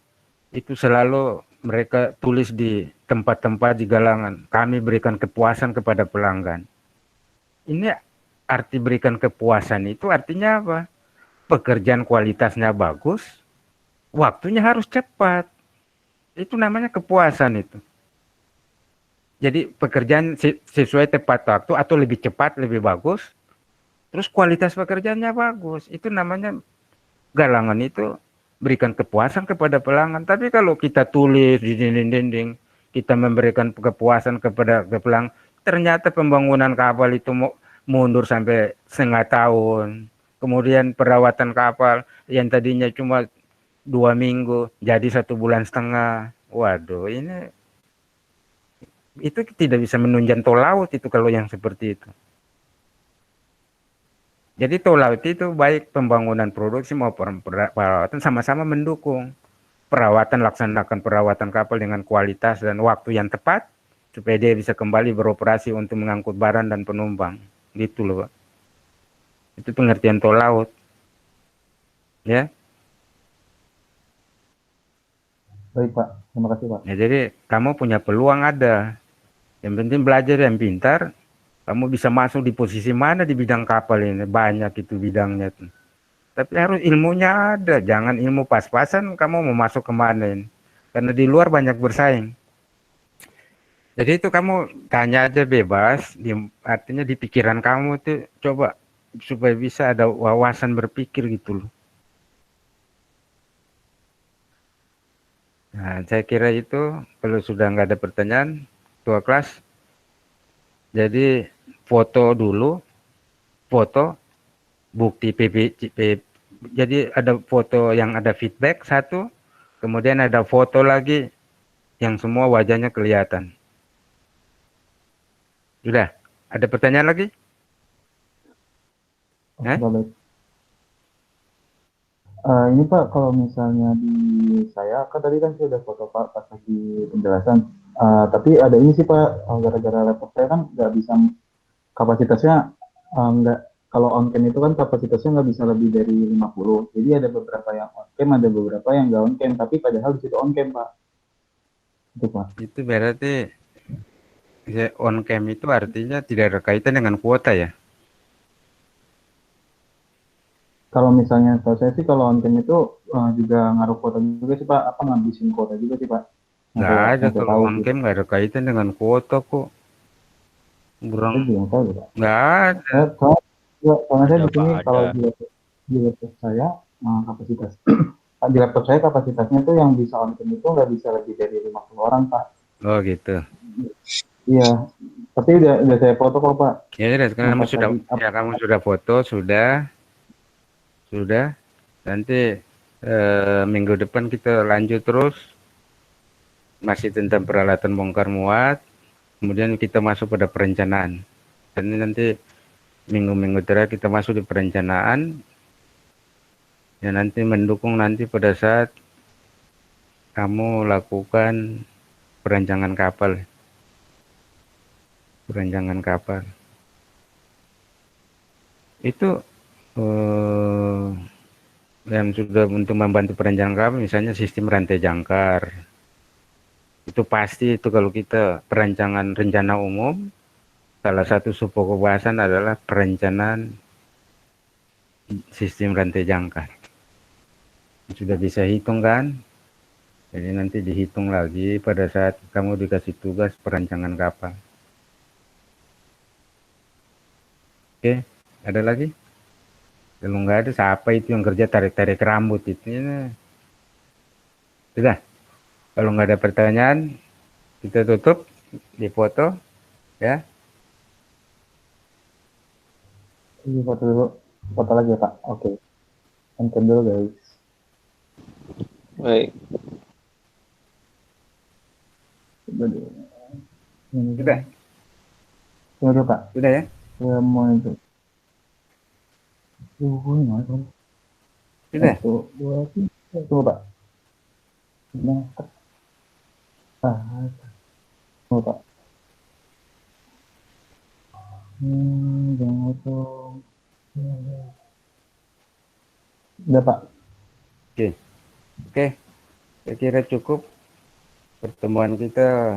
itu selalu mereka tulis di tempat-tempat di galangan, kami berikan kepuasan kepada pelanggan. Ini arti berikan kepuasan itu artinya apa? Pekerjaan kualitasnya bagus, waktunya harus cepat. Itu namanya kepuasan itu. Jadi pekerjaan sesuai tepat waktu atau lebih cepat, lebih bagus. Terus kualitas pekerjaannya bagus. Itu namanya galangan itu berikan kepuasan kepada pelanggan. Tapi kalau kita tulis di dinding-dinding, kita memberikan kepuasan kepada pelanggan, ternyata pembangunan kapal itu mundur sampai setengah tahun. Kemudian perawatan kapal yang tadinya cuma 2 minggu jadi 1 bulan setengah. Waduh, itu tidak bisa menunjang tol laut itu kalau yang seperti itu. Jadi tol laut itu baik pembangunan produksi maupun perawatan sama-sama mendukung. Perawatan, laksanakan perawatan kapal dengan kualitas dan waktu yang tepat. supaya dia bisa kembali beroperasi untuk mengangkut barang dan penumpang. Gitu loh, Pak. Itu pengertian tol laut. Ya. Baik Pak, terima kasih Pak. Ya, jadi kamu punya peluang ada. Yang penting belajar yang pintar. Kamu bisa masuk di posisi mana di bidang kapal ini. Banyak itu bidangnya tuh. Tapi harus ilmunya ada. Jangan ilmu pas-pasan kamu mau masuk kemana ini. Karena di luar banyak bersaing. Jadi itu kamu tanya aja bebas. Artinya di pikiran kamu tuh coba supaya bisa ada wawasan berpikir gitu loh. Nah, saya kira itu kalau sudah nggak ada pertanyaan, ketua kelas. Jadi foto dulu, foto bukti jadi ada foto yang ada feedback satu, kemudian ada foto lagi yang semua wajahnya kelihatan. Sudah, ada pertanyaan lagi? Baik. Ini Pak, kalau misalnya di saya, kan tadi kan saya udah foto Pak pas lagi penjelasan. Tapi ada ini sih Pak, gara-gara laptop saya kan nggak bisa, kapasitasnya nggak, kalau on cam itu kan kapasitasnya nggak bisa lebih dari 50. Jadi ada beberapa yang on cam, ada beberapa yang nggak on cam, tapi padahal di situ on cam Pak. Itu Pak. Itu berarti on cam itu artinya tidak ada kaitan dengan kuota ya? Kalau misalnya kalau saya sih kalau on cam itu juga ngaruh kuota juga sih Pak, apa ngabisin kuota juga sih Pak. Nggak ada, kalau on cam nggak ada kaitan dengan kuota kok. Kurang. Nggak ada. Soalnya saya di sini kalau di laptop saya kapasitas di laptop saya kapasitasnya tuh yang bisa on cam itu nggak bisa lebih dari 50 orang Pak. Oh gitu. Iya, tapi udah saya foto kok Pak. Ya udah, kamu sudah foto, sudah. Nanti minggu depan kita lanjut terus, masih tentang peralatan bongkar muat. Kemudian kita masuk pada perencanaan. Dan nanti minggu-minggu terakhir kita masuk di perencanaan. Ya nanti mendukung nanti pada saat kamu lakukan perancangan kapal. Perancangan kapal. Itu yang sudah untuk membantu perencanaan kapal, misalnya sistem rantai jangkar. Itu pasti itu kalau kita perancangan rencana umum, salah satu subpokok bahasan adalah perencanaan sistem rantai jangkar. Sudah bisa hitung kan? Jadi nanti dihitung lagi pada saat kamu dikasih tugas perancangan kapal. Oke, ada lagi? Kalau nggak ada, siapa itu yang kerja tarik-tarik rambut itu? Sudah. Kalau nggak ada pertanyaan, kita tutup di foto, ya. Ini foto dulu, foto lagi ya Pak. Oke, tonton dulu guys. Baik. Sudah. Sudah Pak. Sudah ya. Ya mau itu. Sudah. 1, 2, 3. Tunggu Pak. Nah, tunggu Pak. Jangan potong. Udah Pak. Oke. Saya kira cukup pertemuan kita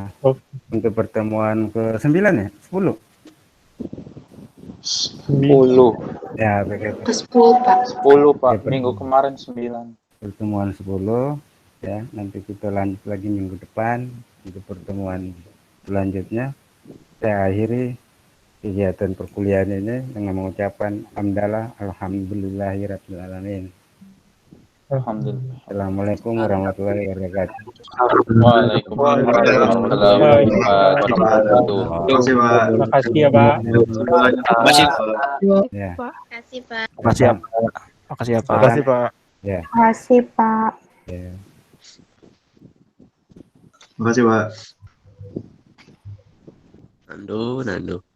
untuk pertemuan ke-9 ya? 10? 10. Ya, begitu. Ke-10 Pak. 10 Pak. Minggu kemarin 9. Pertemuan 10 ya. Nanti kita lanjut lagi minggu depan untuk pertemuan selanjutnya. Saya akhiri kegiatan perkuliahan ini dengan mengucapkan hamdalah alhamdulillahirabbil alamin. Alhamdulillah. Assalamualaikum warahmatullahi wabarakatuh. Waalaikumsalam warahmatullahi wabarakatuh. Terima kasih ya Pak. Terima kasih. Ya. Makasih Pak. Makasih ya Pak. Makasih ya Pak. Makasih Pak. Ya. Makasih Pak. Ya. Makasih Pak. Nando.